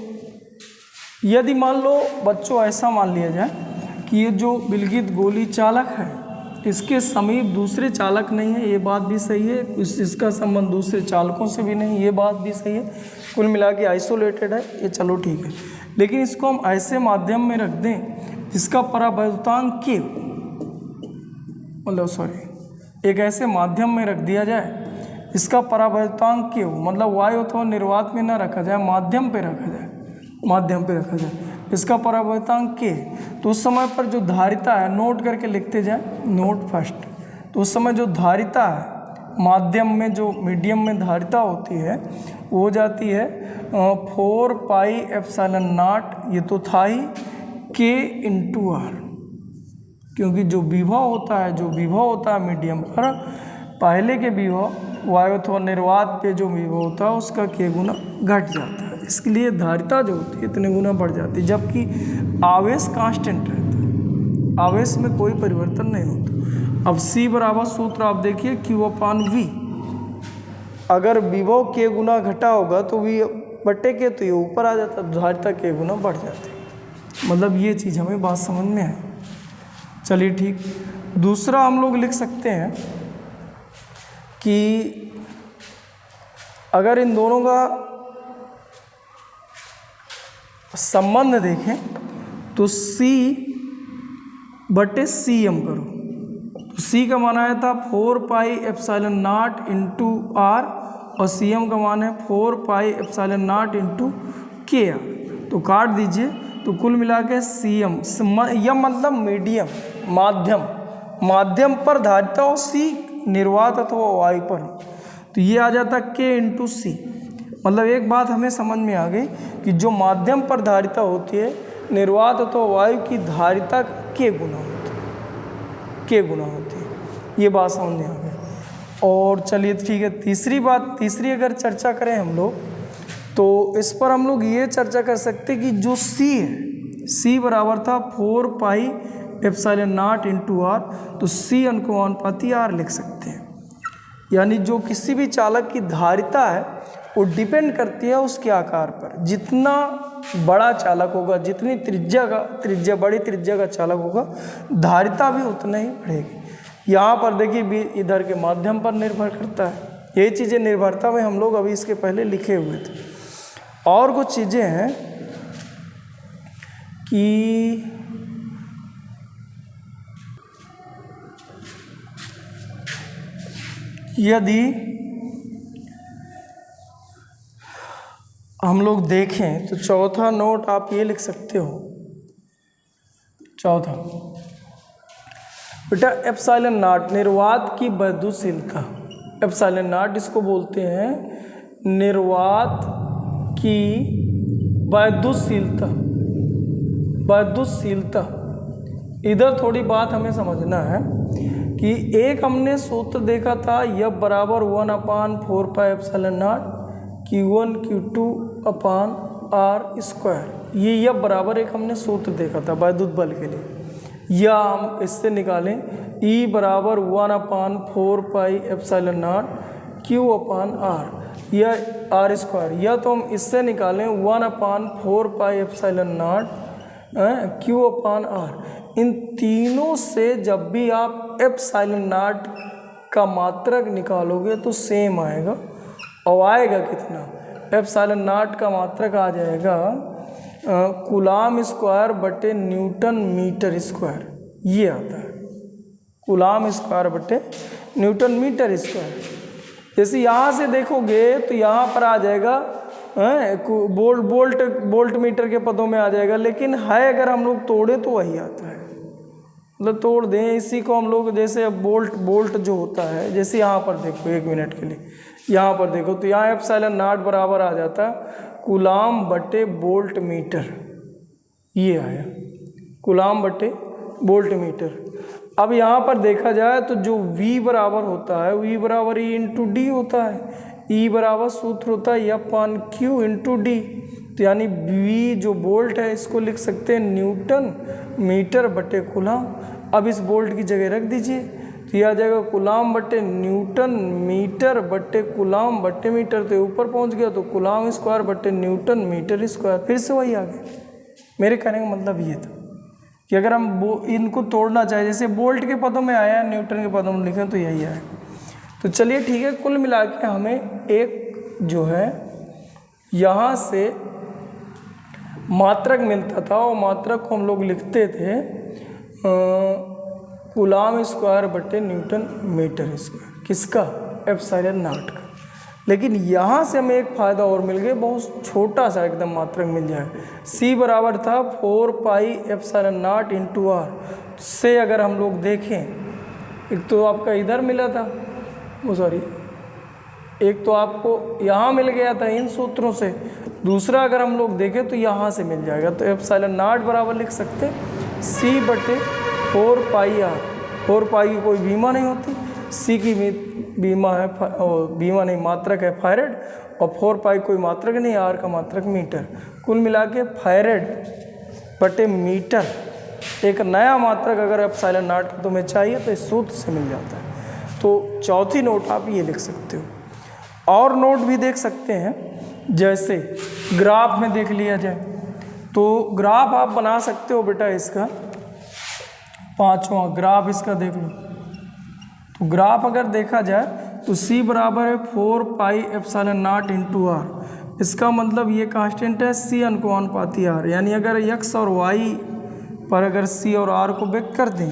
यदि मान लो बच्चों ऐसा मान लिया जाए कि ये जो विलगित गोली चालक है इसके समीप दूसरे चालक नहीं है, ये बात भी सही है, इसका संबंध दूसरे चालकों से भी नहीं, ये बात भी सही है, कुल मिला के आइसोलेटेड है, ये चलो ठीक है। लेकिन इसको हम ऐसे माध्यम में रख दें जिसका परावैद्युतांक K, मतलब सॉरी, एक ऐसे माध्यम में रख दिया जाए इसका परावैद्युतांक K, मतलब वायु अथवा निर्वात में ना रखा जाए, माध्यम पे रखा जाए, माध्यम पे रखा जाए, इसका परावैद्युतांक K, तो उस समय पर जो धारिता है, नोट करके लिखते जाए, नोट फर्स्ट, तो उस समय जो धारिता है माध्यम में, जो मीडियम में धारिता होती है वो जाती है 4 पाई एप्सिलॉन नॉट, ये तो था ही, K इंटू आर, क्योंकि जो विभव होता है मीडियम पर, पहले के विभव वायु अथवा निर्वात पे जो विभव होता है उसका K गुना घट जाता है, इसके लिए धारिता जो होती है इतने गुना बढ़ जाती है, जबकि आवेश कांस्टेंट रहता है, आवेश में कोई परिवर्तन नहीं होता। अब C बराबर सूत्र आप देखिए Q/V, अगर विभव K गुना घटा होगा तो V बटे K, तो ये ऊपर आ जाता, धारिता K गुना बढ़ जाती है। मतलब ये चीज़ हमें बात समझ में है। चलिए ठीक, दूसरा हम लोग लिख सकते हैं कि अगर इन दोनों का संबंध देखें तो C बटे CM करो, तो C का मान आया था 4 pi epsilon naught into R, और CM का मान है 4 pi epsilon naught into KR, तो काट दीजिए, तो कुल मिला के CM, यह मतलब मीडियम, माध्यम पर धारिता हो, C निर्वात अथवा वायु पर हो, तो ये आ जाता K इंटू C। मतलब एक बात हमें समझ में आ गई कि जो माध्यम पर धारिता होती है निर्वात अथवा वायु की धारिता K गुना होती है, ये बात समझ में आ गई। और चलिए ठीक है, तीसरी अगर चर्चा करें हम लोग, तो इस पर हम लोग ये चर्चा कर सकते हैं कि जो C है, C बराबर था 4 pi epsilon naught into R, तो C अनुपाती R लिख सकते हैं। यानी जो किसी भी चालक की धारिता है वो डिपेंड करती है उसके आकार पर, जितना बड़ा चालक होगा, जितनी बड़ी त्रिज्या का चालक होगा, धारिता भी उतना ही बढ़ेगी। यहाँ पर देखिए इधर के माध्यम पर निर्भर करता है, ये चीज़ें निर्भरता में हम लोग अभी इसके पहले लिखे हुए थे। और कुछ चीज़ें हैं कि यदि हम लोग देखें तो चौथा नोट आप ये लिख सकते हो, चौथा बेटा एप्सिलॉन नॉट निर्वात की वैद्युतशीलता, एप्सिलॉन नॉट इसको बोलते हैं निर्वात की वैद्युतशीलता। इधर थोड़ी बात हमें समझना है कि एक हमने सूत्र देखा था, यह बराबर 1/4 पाई epsilon not Q1 Q2 upon R square, ये यह बराबर एक हमने सूत्र देखा था वैद्युत बल के लिए। या हम इससे निकालें E बराबर 1/4 पाई epsilon not Q upon R, यह R स्क्वायर, या तो हम इससे निकालें 1/4 पाई epsilon not Q upon R। इन तीनों से जब भी आप एप्सिलॉन नॉट का मात्रक निकालोगे तो सेम आएगा, और आएगा कितना, एप्सिलॉन नॉट का मात्रक आ जाएगा कूलाम स्क्वायर बटे न्यूटन मीटर स्क्वायर, ये आता है कूलाम स्क्वायर बटे न्यूटन मीटर स्क्वायर। जैसे यहाँ से देखोगे तो यहाँ पर आ जाएगा बोल्ट मीटर के पदों में आ जाएगा, लेकिन है अगर हम लोग तोड़े तो वही आता है, मतलब तोड़ दें इसी को हम लोग, जैसे बोल्ट जो होता है, जैसे यहाँ पर देखो 1 मिनट के लिए यहाँ पर देखो, तो यहाँ एप्सिलॉन नॉट बराबर आ जाता है कूलाम बटे बोल्ट मीटर, ये आया कूलाम बटे बोल्ट मीटर। अब यहाँ पर देखा जाए तो जो V बराबर होता है, V बराबर E इंटू डी होता है, E बराबर सूत्र होता है F/Q इंटू डी, तो यानी V जो बोल्ट है इसको लिख सकते हैं न्यूटन मीटर बटे कूलाम। अब इस बोल्ट की जगह रख दीजिए, तो यह आ जाएगा कूलाम बटे न्यूटन मीटर बटे कूलाम बटे मीटर, तो ऊपर पहुंच गया तो कूलाम स्क्वायर बटे न्यूटन मीटर स्क्वायर, फिर से वही आ गया। मेरे कहने का मतलब ये था कि अगर हम इनको तोड़ना चाहे, जैसे बोल्ट के पदों में आया न्यूटन के पदों में लिखें तो यही आए। तो चलिए ठीक है, कुल मिला के हमें एक जो है यहाँ से मात्रक मिलता था, और मात्रक को हम लोग लिखते थे कूलाम स्क्वायर बटे न्यूटन मीटर स्क्वायर, किसका, एप्सिलॉन नॉट का। लेकिन यहाँ से हमें एक फ़ायदा और मिल गया, बहुत छोटा सा एकदम मात्रक मिल जाए। C बराबर था 4 pi epsilon naught into R से अगर हम लोग देखें, एक तो आपका इधर मिला था, वो सॉरी एक तो आपको यहाँ मिल गया था इन सूत्रों से, दूसरा अगर हम लोग देखें तो यहाँ से मिल जाएगा। तो एप्सिलॉन नॉट बराबर लिख सकते C/4πr। 4π की कोई बीमा नहीं होती, C की बीमा है, बीमा नहीं मात्रक है फैरेड, और 4π कोई मात्रक नहीं, R का मात्रक मीटर। कुल मिला के फैरेड/मीटर एक नया मात्रक अगर एप्सिलॉन नॉट तुम्हें चाहिए तो इस सूत्र से मिल जाता है। तो चौथी नोट आप ये लिख सकते हो। और नोट भी देख सकते हैं, जैसे ग्राफ में देख लिया जाए तो ग्राफ आप बना सकते हो बेटा। इसका पांचवा ग्राफ इसका देख लो। तो ग्राफ अगर देखा जाए तो C बराबर है 4πε0 r। इसका मतलब ये कांस्टेंट है C अनुपाती r, यानी अगर x और y पर अगर C और r को व्यक्त कर दें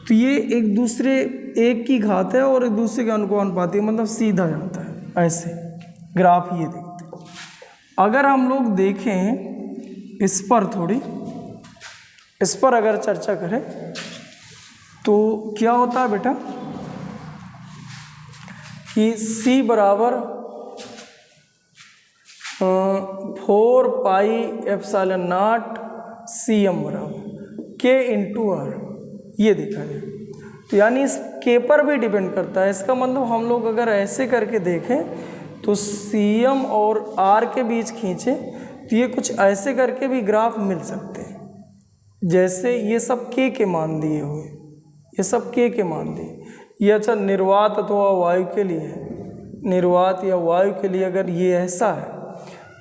तो ये एक दूसरे एक की घात है और एक दूसरे के अनुपाती, मतलब सीधा जाता है। ऐसे ग्राफ ये देखते हैं। अगर हम लोग देखें इस पर थोड़ी, इस पर अगर चर्चा करें तो क्या होता है बेटा कि C बराबर 4πε0 Cm बराबर K × R, ये देखा जाए तो यानी इस K पर भी डिपेंड करता है। इसका मतलब हम लोग अगर ऐसे करके देखें तो Cm और R के बीच खींचे तो ये कुछ ऐसे करके भी ग्राफ मिल सकते हैं। जैसे ये सब K के मान दिए हुए, ये सब K के मान दिए। ये अच्छा निर्वात अथवा वायु के लिए है, निर्वात या वायु के लिए अगर ये ऐसा है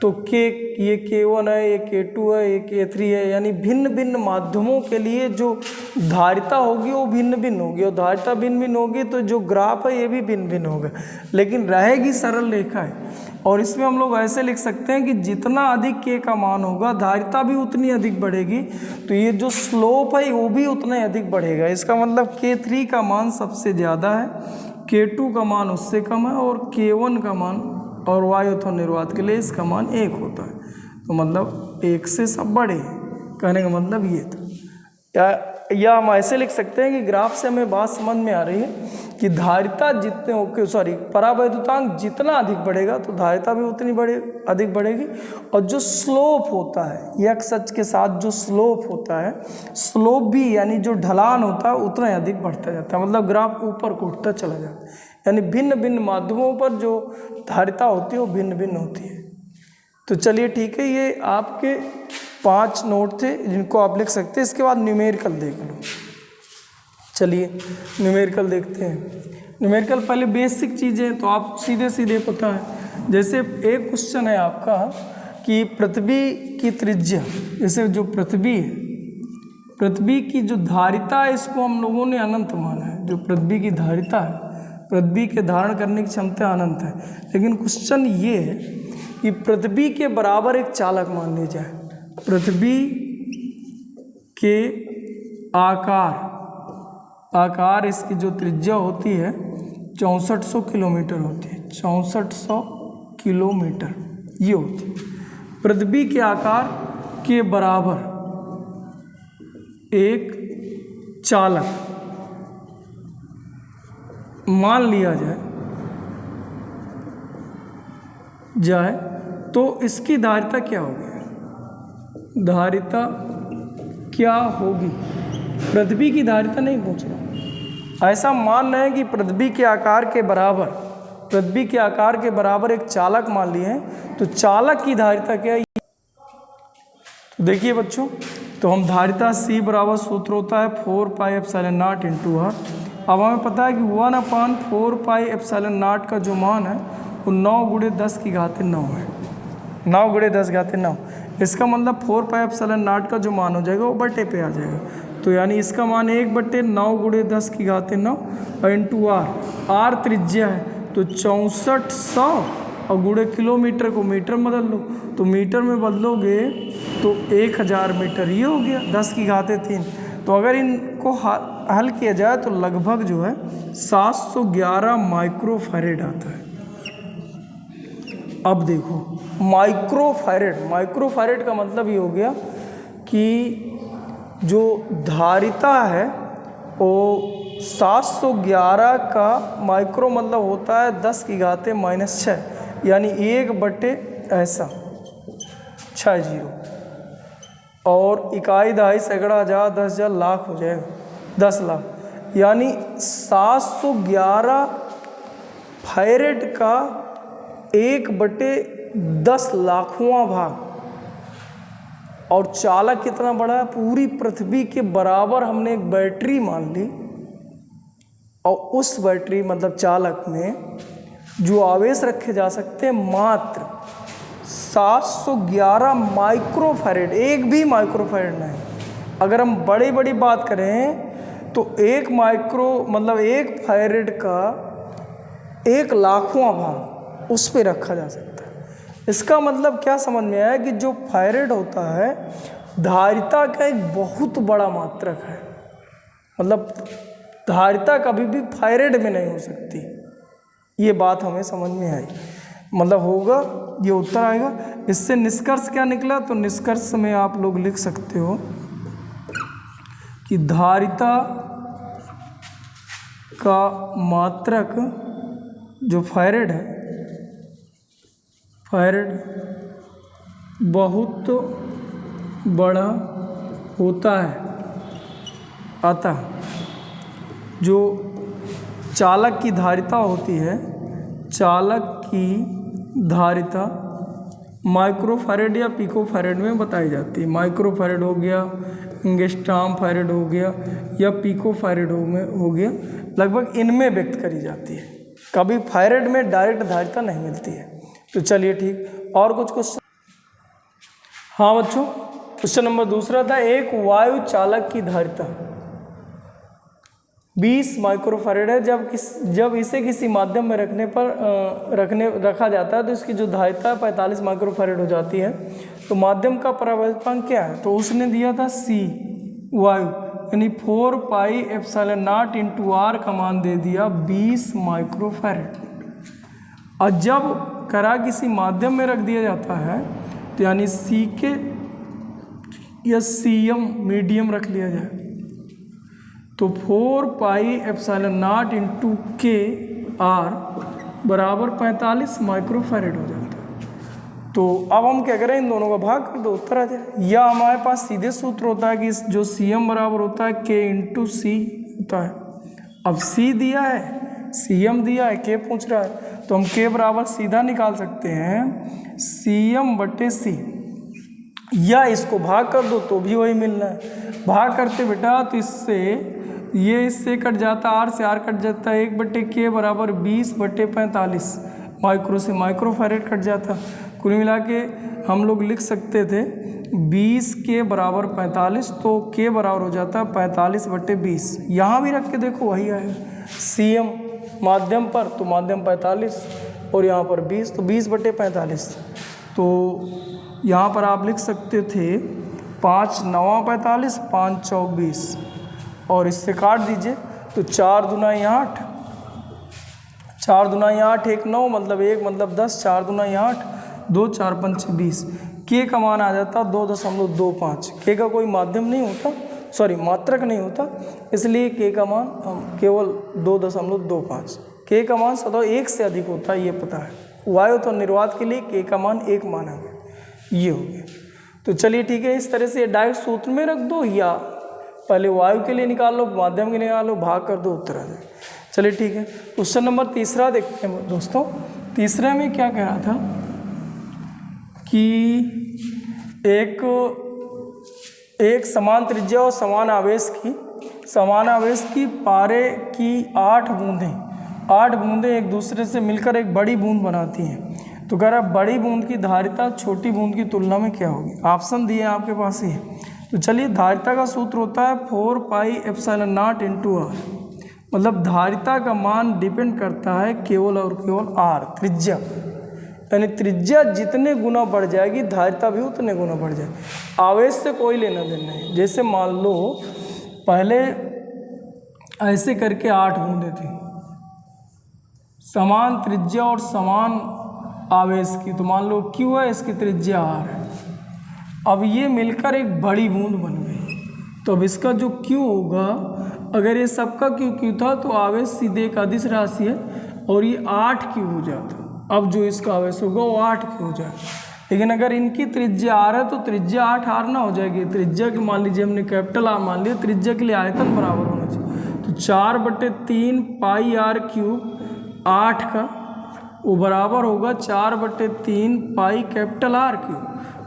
तो K, ये K1 है, ये K2 है, ये K3 है, यानी भिन्न भिन्न माध्यमों के लिए जो धारिता होगी वो भिन्न भिन्न होगी, और धारिता भिन्न भिन्न होगी तो जो ग्राफ है ये भी भिन्न भिन्न होगा, लेकिन रहेगी सरल रेखा है। और इसमें हम लोग ऐसे लिख सकते हैं कि जितना अधिक K का मान होगा धारिता भी उतनी अधिक बढ़ेगी, तो ये जो स्लोप है वो भी उतना ही अधिक बढ़ेगा। इसका मतलब K3 का मान सबसे ज़्यादा है, K2 का मान उससे कम है, और K1 का मान और वायु अथवा निर्वात के लिए इसका मान 1 होता है। तो मतलब 1 से सब बड़े हैं, कहने का मतलब ये था। या हम ऐसे लिख सकते हैं कि ग्राफ से हमें बात समझ में आ रही है कि धारिता जितने परावैद्युतांक जितना अधिक बढ़ेगा तो धारिता भी उतनी अधिक बढ़ेगी, और जो स्लोप होता है x अक्ष के साथ जो स्लोप होता है, स्लोप भी यानी जो ढलान होता है उतना अधिक बढ़ता जाता है। मतलब ग्राफ ऊपर को उठता चला जाता है, यानी भिन्न भिन्न माध्यमों पर जो धारिता होती है वो भिन्न भिन्न होती है। तो चलिए ठीक है, ये आपके 5 नोट थे जिनको आप लिख सकते हैं। इसके बाद न्यूमेरिकल देख लो। चलिए न्यूमेरिकल देखते हैं। न्यूमेरिकल पहले बेसिक चीज़ें तो आप सीधे सीधे पता है। जैसे एक क्वेश्चन है आपका कि पृथ्वी की त्रिज्या, जैसे जो पृथ्वी है, पृथ्वी की जो धारिता है इसको हम लोगों ने अनंत माना है। जो पृथ्वी की धारिता है, पृथ्वी के धारण करने की क्षमता अनंत है, लेकिन क्वेश्चन ये है कि पृथ्वी के बराबर एक चालक मान लिया जाए। पृथ्वी के आकार इसकी जो त्रिज्या होती है 6400 किलोमीटर होती है, 6400 किलोमीटर ये होती है। पृथ्वी के आकार के बराबर एक चालक मान लिया जाए तो इसकी धारिता क्या होगी? धारिता क्या होगी? पृथ्वी की धारिता नहीं पूछ रहा, ऐसा मान रहे हैं कि पृथ्वी के आकार के बराबर एक चालक मान लिए हैं, तो चालक की धारिता क्या है? तो देखिए बच्चों, तो हम धारिता C बराबर सूत्र होता है 4πε0 r। अब हमें पता है कि 1/4πε0 का जो मान है वो 9 × 10⁹ है, 9 × 10⁹। इसका मतलब 4πε0 का जो मान हो जाएगा वो बटे पे आ जाएगा, तो यानी इसका मान 1/9 × 10⁹ और इंटू r त्रिज्या है तो 6400 और गुणे किलोमीटर को मीटर में बदल लो, तो मीटर में बदलोगे तो 1000 मीटर, ये हो गया 10�3। तो अगर इनको हल किया जाए तो लगभग जो है 711 माइक्रोफैरेड आता है। अब देखो माइक्रोफैरेड का मतलब ये हो गया कि जो धारिता है वो 711 का माइक्रो मतलब होता है 10⁻⁻⁶, यानी 1/, ऐसा 6 जीरो, और इकाई दहाई सैकड़ा हज़ार 10,000 लाख हो जाएगा, 10 लाख, यानी 711 फैरेड का 1/10 लाखवां भाग। और चालक कितना बड़ा है, पूरी पृथ्वी के बराबर हमने एक बैटरी मान ली, और उस बैटरी मतलब चालक में जो आवेश रखे जा सकते हैं मात्र 711 माइक्रोफैरेड, एक भी माइक्रोफैरेड नहीं। अगर हम बड़ी बड़ी बात करें तो एक माइक्रो मतलब एक फैरेड का 1 लाखवां भाग उस पे रखा जा सकता है। इसका मतलब क्या समझ में आया कि जो फैरेड होता है धारिता का एक बहुत बड़ा मात्रक है, मतलब धारिता कभी भी फैरेड में नहीं हो सकती। ये बात हमें समझ में आई, मतलब होगा, ये उत्तर आएगा। इससे निष्कर्ष क्या निकला, तो निष्कर्ष में आप लोग लिख सकते हो कि धारिता का मात्रक जो फैरेड है, फैरेड बहुत बड़ा होता है, अतः जो चालक की धारिता होती है, चालक की धारिता माइक्रोफैरेड या पिकोफैरेड में बताई जाती है। माइक्रोफैरेड हो गया, एंगस्ट्रॉम फैरेड हो गया, या पिकोफैरेड हो गया, लगभग इनमें व्यक्त करी जाती है। कभी फैरेड में डायरेक्ट धारिता नहीं मिलती है। तो चलिए ठीक, और कुछ क्वेश्चन। हाँ बच्चों, क्वेश्चन नंबर दूसरा था, एक वायु चालक की धारिता 20 माइक्रोफैरेड है। जब इसे किसी माध्यम में रखा जाता है तो इसकी जो धारिता 45 माइक्रोफैरेड हो जाती है। तो माध्यम का परावर्तनांक क्या है, तो उसने दिया था C वायु, यानी 4πε0 इंटू R का मान दे दिया 20 माइक्रोफैरेड। और जब करा किसी माध्यम में रख दिया जाता है तो यानी CK या CM मीडियम रख लिया जाए, तो 4πε0 इंटू KR बराबर 45 माइक्रोफैरेड हो जाता है। तो अब हम क्या करें, इन दोनों का भाग कर दो, उत्तर आ जाए। या हमारे पास सीधे सूत्र होता है कि जो CM बराबर होता है K इंटू C होता है। अब C दिया है, CM दिया है, K पूछ रहा है, तो हम K बराबर सीधा निकाल सकते हैं CM/C, या इसको भाग कर दो तो भी वही मिलना है। भाग करते बेटा तो इससे कट जाता, R से R कट जाता है, 1/K बराबर 20/45 माइक्रो से माइक्रोफैरेड कट जाता। कुल मिला के हम लोग लिख सकते थे 20K बराबर 45, तो K बराबर हो जाता है 45/20। यहाँ भी रख के देखो वही आएगा। CM माध्यम पर तो माध्यम 45 और यहाँ पर 20, तो 20/45। तो यहाँ पर आप लिख सकते थे 5 9 45, 5 चौक 20, और इससे काट दीजिए तो 4 दूना 8, 4 दूना 8, 1 9 मतलब 1 मतलब 10, 4 दूना 8, 2 4 5 20। K का मान आ जाता 2.25। K का कोई माध्यम नहीं होता, सॉरी मात्रक नहीं होता, इसलिए K का मान केवल 2.25। K का मान सदा 1 से अधिक होता है, ये पता है। वायु तो निर्वात के लिए K का मान 1 माना गया, ये हो गया। तो चलिए ठीक है, इस तरह से डायरेक्ट सूत्र में रख दो, या पहले वायु के लिए निकाल लो, माध्यम के लिए निकाल लो, भाग कर दो, उत्तर आ जाए। चलिए ठीक है, क्वेश्चन नंबर तीसरा देखते हैं दोस्तों। तीसरे में क्या कह रहा था कि एक समान त्रिज्या और समान आवेश की पारे की 8 बूंदें एक दूसरे से मिलकर एक बड़ी बूंद बनाती हैं। तो कह रहा है बड़ी बूंद की धारिता छोटी बूंद की तुलना में क्या होगी। ऑप्शन दिए हैं आपके पास ही है। तो चलिए, धारिता का सूत्र होता है 4πε0 इंटू R, मतलब धारिता का मान डिपेंड करता है केवल और केवल R, त्रिज्या, यानी त्रिज्या जितने गुना बढ़ जाएगी धारिता भी उतने गुना बढ़ जाएगी। आवेश से कोई लेना देना नहीं। जैसे मान लो पहले ऐसे करके 8 बूंदें थी, समान त्रिज्या और समान आवेश की, तो मान लो Q है, इसकी त्रिज्या R है। अब ये मिलकर एक बड़ी बूंद बन गई, तो अब इसका जो Q होगा अगर ये सबका क्यू क्यू था तो आवेश सीधे एक अदिश राशि है और ये 8 क्यू हो जाता। अब जो इसका आवेश होगा वो 8 क्यू हो जाएगा। लेकिन अगर इनकी त्रिज्या आर है तो त्रिज्या 8 आर ना हो जाएगी। त्रिज्या की मान लीजिए हमने कैपिटल आर मान लिया, त्रिज्या के लिए आयतन बराबर होना चाहिए। तो 4/3 पाई आर क्यूब 8 का वो बराबर होगा 4/3 पाई कैपिटल आर क्यूब।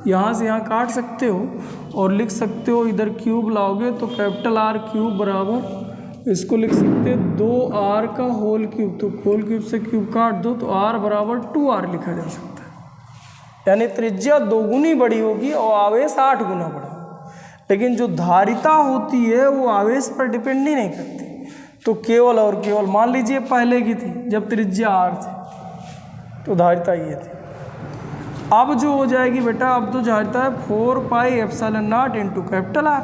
यहाँ से यहाँ काट सकते हो और लिख सकते हो, इधर क्यूब लाओगे तो कैपिटल आर क्यूब बराबर इसको लिख सकते हैं 2r का होल क्यूब। तो होल क्यूब से क्यूब काट दो तो r बराबर 2r लिखा जा सकता है। यानी त्रिज्या 2 गुनी बड़ी होगी और आवेश 8 गुना बड़ा। लेकिन जो धारिता होती है वो आवेश पर डिपेंड ही नहीं करती। तो केवल और केवल मान लीजिए पहले की थी जब त्रिज्या r थी तो धारिता ये थी। अब जो हो जाएगी बेटा, अब तो धारिता है 4 pi epsilon naught into capital are.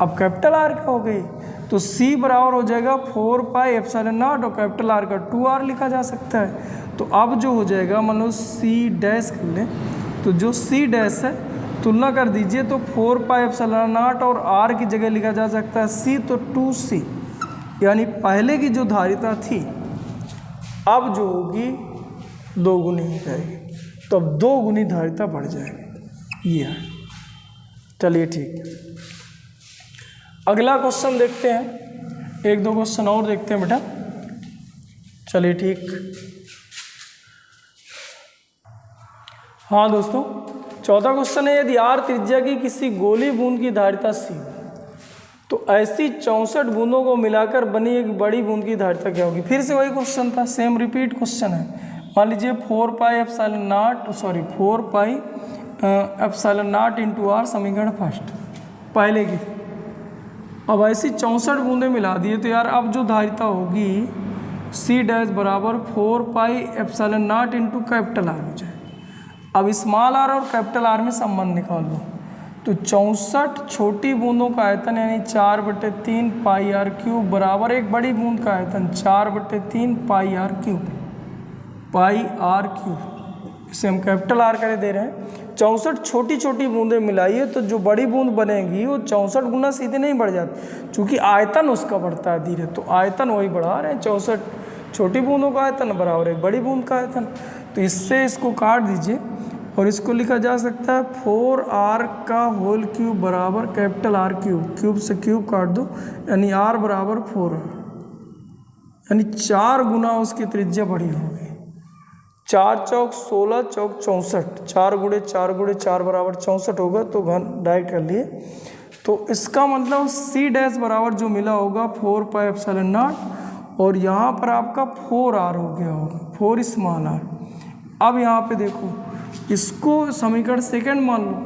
अब कैपिटल आर क्या हो गई तो C बराबर हो जाएगा 4 पाई एप्सिलॉन नॉट और कैपिटल आर का 2r लिखा जा सकता है। तो अब जो हो जाएगा मान लो C डैश कर लें, तो जो C डैश है तुलना कर दीजिए तो 4 पाई एप्सिलॉन नॉट और r की जगह लिखा जा सकता है C, तो 2C। यानी पहले की जो धारिता थी अब जो होगी 2 गुनी हो जाएगी। तो अब 2 गुनी धारिता बढ़ जाएगी। ये है, चलिए ठीक। अगला क्वेश्चन देखते हैं, 1-2 क्वेश्चन और देखते हैं बेटा। चलिए ठीक। हाँ दोस्तों, 14 क्वेश्चन है, यदि आर त्रिज्या की किसी गोली बूंद की धारिता C तो ऐसी 64 बूंदों को मिलाकर बनी एक बड़ी बूंद की धारिता क्या होगी। फिर से वही क्वेश्चन था, सेम रिपीट क्वेश्चन है। मान लीजिए 4 pi epsilon naught into R समीकरण फर्स्ट पहले की थी। अब ऐसी 64 बूंदें मिला दिए तो यार अब जो धारिता होगी C डैश बराबर 4 pi epsilon naught into capital R हो जाए। अब स्मॉल आर और कैपिटल आर में संबंध निकाल लो तो 64 छोटी बूंदों का आयतन यानी 4/3 पाई आर क्यूब बराबर एक बड़ी बूंद का आयतन 4/3 पाई आर क्यूब इसे हम कैपिटल आर करे दे रहे हैं। 64 छोटी छोटी बूंदें मिलाइए तो जो बड़ी बूंद बनेगी वो 64 गुना सीधे नहीं बढ़ जाती, क्योंकि आयतन उसका बढ़ता है धीरे। तो आयतन वही बढ़ा रहे हैं, 64 छोटी बूंदों का आयतन बराबर एक बड़ी बूंद का आयतन। तो इससे इसको काट दीजिए और इसको लिखा जा सकता है 4r का होल क्यूब बराबर कैपिटल आर क्यूब। क्यूब से क्यूब काट दो यानी r बराबर 4r, यानी 4 गुना उसकी त्रिज्या बड़ी होगी। 4 चौक 16 चौक 64, 4 गुणे 4 गुणे 4 बराबर 64 होगा। तो घन डायरेक्ट कर लिए। तो इसका मतलब C डैश बराबर जो मिला होगा 4 पाई एप्सिलॉन नॉट और यहाँ पर आपका 4r हो गया होगा, 4 स्मॉल r। अब यहाँ पे देखो, इसको समीकरण सेकंड मान लो,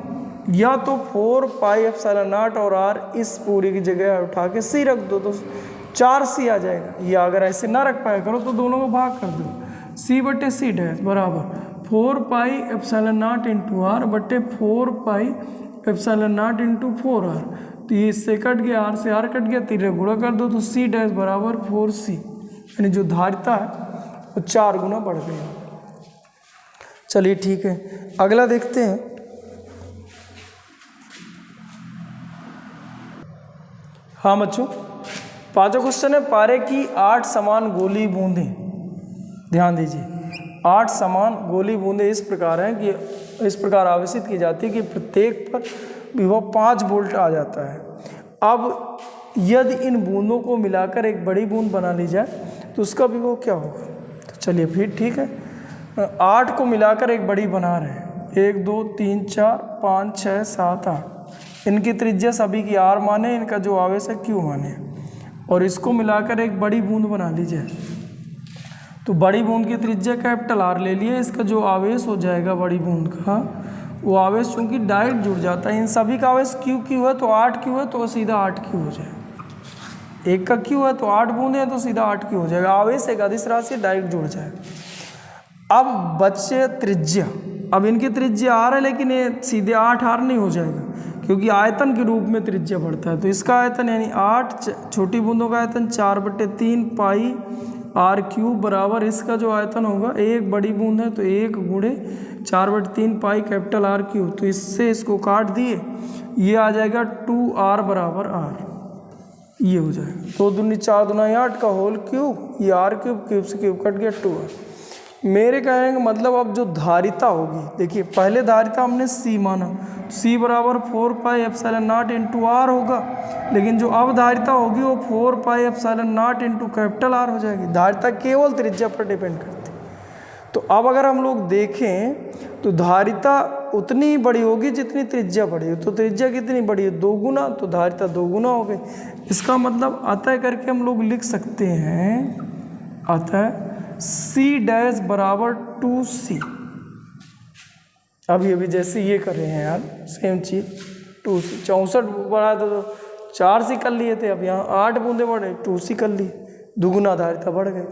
या तो 4 पाई एप्सिलॉन नॉट और r इस पूरी की जगह उठा के C रख दो तो 4C आ जाएगा। या अगर ऐसे ना रख पाया करो तो दोनों को भाग कर दो, C/C डैश बराबर 4 pi epsilon naught into R बटे 4 pi epsilon naught into 4r। तो ये इससे कट गया, r से r कट गया, 3 गुणा कर दो तो C डैश बराबर 4C, यानी जो धारिता है वो 4 गुना बढ़ गई। चलिए ठीक है, अगला देखते हैं। हाँ बच्चों, 5वां क्वेश्चन है, पारे की 8 समान गोली बूंदें। ध्यान दीजिए, 8 समान गोली बूंदें इस प्रकार हैं कि इस प्रकार आवेशित की जाती है कि प्रत्येक पर विभव 5 वोल्ट आ जाता है। अब यदि इन बूंदों को मिलाकर एक बड़ी बूंद बना ली जाए तो उसका विभव क्या होगा। तो चलिए फिर ठीक है, 8 को मिलाकर एक बड़ी बना रहे हैं, 1 2 3 4 5 6 7 8। इनकी त्रिज्या सभी की r माने, इनका जो आवेश है q माने, और इसको मिलाकर एक बड़ी बूंद बना लीजिए। तो बड़ी बूंद की त्रिज्या कैपिटल R ले लिए, इसका जो आवेश हो जाएगा बड़ी बूंद का वो आवेश चूँकि डायरेक्ट जुड़ जाता है, इन सभी का आवेश Q है तो 8Q है तो सीधा 8Q हो जाएगा। एक का Q है तो 8 बूंदे हैं तो सीधा 8Q हो जाएगा। आवेश एक अदिश राशि डायरेक्ट जुड़ जाएगा। अब बचे त्रिज्या, अब इनकी त्रिज्या R है लेकिन ये सीधे 8R नहीं हो जाएगा क्योंकि आयतन के रूप में त्रिज्या बढ़ता है। तो इसका आयतन यानी 8 छोटी बूंदों का आयतन 4/3 पाई आर क्यूब बराबर इसका जो आयतन होगा, एक बड़ी बूंद है तो 1 गुणे 4/3 पाई कैपिटल आर क्यूब। तो इससे इसको काट दिए, ये आ जाएगा 2r बराबर r। ये हो जाएगा 2 दूनी 4 दूना 8 का होल क्यूब, ये आर क्यूब, क्यूब से क्यूब कट गया 2r। मेरे कहने का मतलब अब जो धारिता होगी, देखिए पहले धारिता हमने C माना, C बराबर 4 pi epsilon naught into R होगा, लेकिन जो अब धारिता होगी वो 4 pi epsilon naught into capital R हो जाएगी। धारिता केवल त्रिज्या पर डिपेंड करती है। तो अब अगर हम लोग देखें तो धारिता उतनी ही बड़ी होगी जितनी त्रिज्या बड़ी हो। तो त्रिज्या कितनी बड़ी है, 2 गुना, तो धारिता 2 गुना हो गई। इसका मतलब अतः करके हम लोग लिख सकते हैं, अतः C डैश बराबर 2C। अभी अभी जैसे ये कर रहे हैं यार, सेम चीज 2C, 64 बढ़ा तो 4C कर लिए थे, अब यहाँ 8 बूंदे बढ़े 2C कर लिए, दुगुना धारिता बढ़ गई।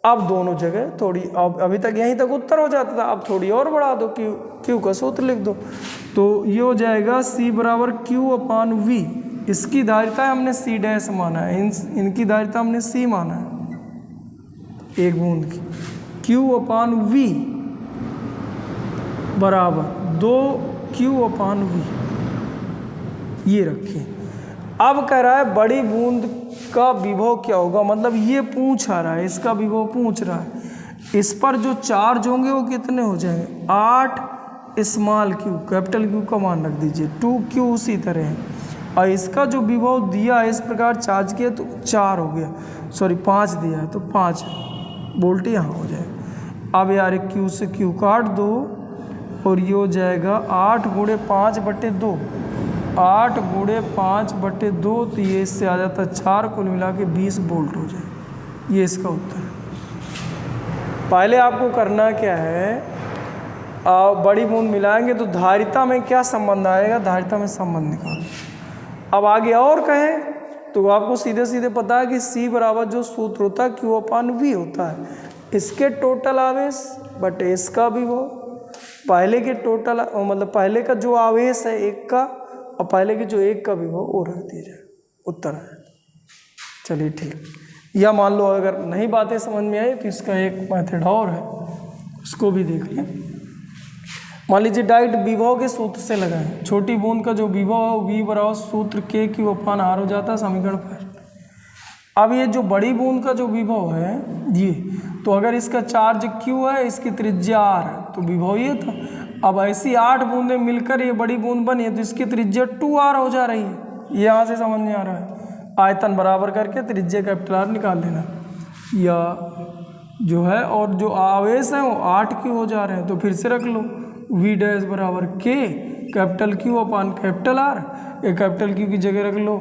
अब दोनों जगह थोड़ी, अब अभी तक यहीं तक उत्तर हो जाता था, अब थोड़ी और बढ़ा दो, क्यू का सूत्र लिख दो, तो ये हो जाएगा C बराबर Q अपान V। इसकी धारिता हमने C डैश माना है, इनकी धारिता हमने C माना है, एक बूंद की, Q अपान V बराबर 2Q अपान V, ये रखिए। अब कह रहा है बड़ी बूंद का विभव क्या होगा, मतलब ये पूछ आ रहा है, इसका विभव पूछ रहा है। इस पर जो चार्ज होंगे वो कितने हो जाएंगे, 8 स्मॉल क्यू, कैपिटल क्यू का मान रख दीजिए, 2Q उसी तरह है। और इसका जो विभव दिया है इस प्रकार चार्ज किया तो 4 हो गया, सॉरी 5 दिया है तो 5 वोल्ट यहाँ हो जाएगा। अब यार Q से Q काट दो और ये हो जाएगा 8 गुणे 5/2, 8 गुणे 5/2, तो ये इससे आ जाता 4, कुल मिला के 20 वोल्ट हो जाएगा। ये इसका उत्तर है। पहले आपको करना क्या है, बड़ी बूंद मिलाएंगे तो धारिता में क्या संबंध आएगा, धारिता में संबंध निकालो। अब आगे और कहें तो आपको सीधे सीधे पता है कि C बराबर जो सूत्र होता है Q अपान V होता है, इसके टोटल आवेश बटे इसका विभव, पहले के टोटल मतलब पहले का जो आवेश है एक का और पहले के जो एक का विभव वो रख दिया जाए, उत्तर है। चलिए ठीक, या मान लो अगर नहीं बातें समझ में आई तो इसका एक मेथड और है, उसको भी देख लें। मान लीजिए डायरेक्ट विभव के सूत्र से लगाएं, छोटी बूंद का जो विभव है V बराबर सूत्र Q अपान R हो जाता है, समीकरण फर्स्ट। अब ये जो बड़ी बूंद का जो विभव है ये, तो अगर इसका चार्ज Q है, इसकी त्रिज्या R है, तो विभव ये था। अब ऐसी 8 बूंदें मिलकर ये बड़ी बूंद बनी है तो इसकी त्रिज्या 2R हो जा रही है, ये यहाँ से समझ में आ रहा है। आयतन बराबर करके त्रिज्या कैपिटल R निकाल लेना, या जो है और जो आवेश है वो 8Q हो जा रहे हैं, तो फिर से रख लो V डैश बराबर K कैपिटल Q अपान कैपिटल R, एक कैपिटल Q की जगह रख लो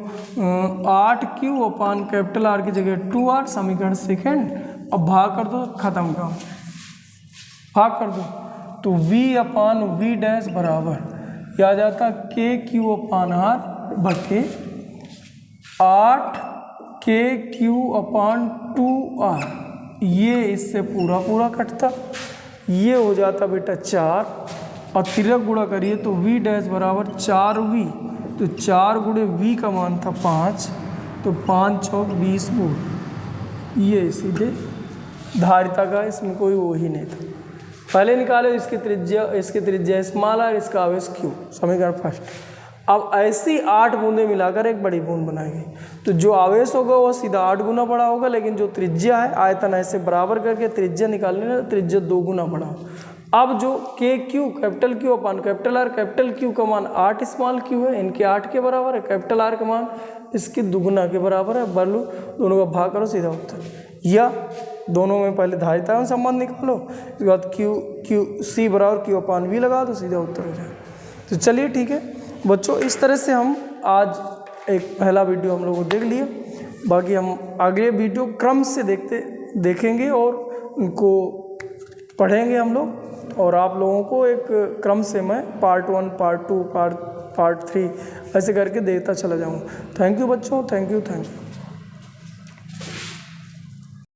8Q अपान कैपिटल R की जगह 2R, समीकरण सेकेंड। अब भाग कर दो, खत्म काम, भाग कर दो, तो V अपान V डैश बराबर यह आ जाता KQ अपान R बटे 8KQ अपान 2R, ये इससे पूरा पूरा कटता, ये हो जाता बेटा 4 और तिरक गुणा करिए तो V डैश बराबर 4V, तो 4 गुणे V का मान था 5, तो 5 चौक 20 वोल्ट। ये सीधे धारिता का, इसमें कोई वो ही नहीं था। पहले निकाले इसकी त्रिज्या स्मॉल r, इसका आवेश Q, समीकरण फर्स्ट। अब ऐसी 8 बूंदें मिलाकर एक बड़ी बूंद बनाएंगे तो जो आवेश होगा वो सीधा 8 गुना बड़ा होगा, लेकिन जो त्रिज्या है आयतन ऐसे बराबर करके त्रिज्या निकालने ना, त्रिज्या 2 गुना बड़ा हो। अब जो KQ कैपिटल Q अपान कैपिटल R, कैपिटल Q का मान 8 स्मॉल q है, इनके 8 के बराबर है, कैपिटल R का मान इसके दुगुना के बराबर है, बरलू दोनों का भाग करो, सीधा उत्तर। या दोनों में पहले धारिता में संबंध निकालो, इसके बाद C बराबर Q अपान V लगा दो, सीधा उत्तर हो जाए। तो चलिए ठीक है बच्चों, इस तरह से हम आज एक पहला वीडियो हम लोग देख लिए, बाकी हम अगले वीडियो क्रम से देखेंगे और उनको पढ़ेंगे हम लोग, और आप लोगों को एक क्रम से मैं पार्ट 1, पार्ट 2, पार्ट 3 ऐसे करके देता चला जाऊँगा। थैंक यू बच्चों, थैंक यू।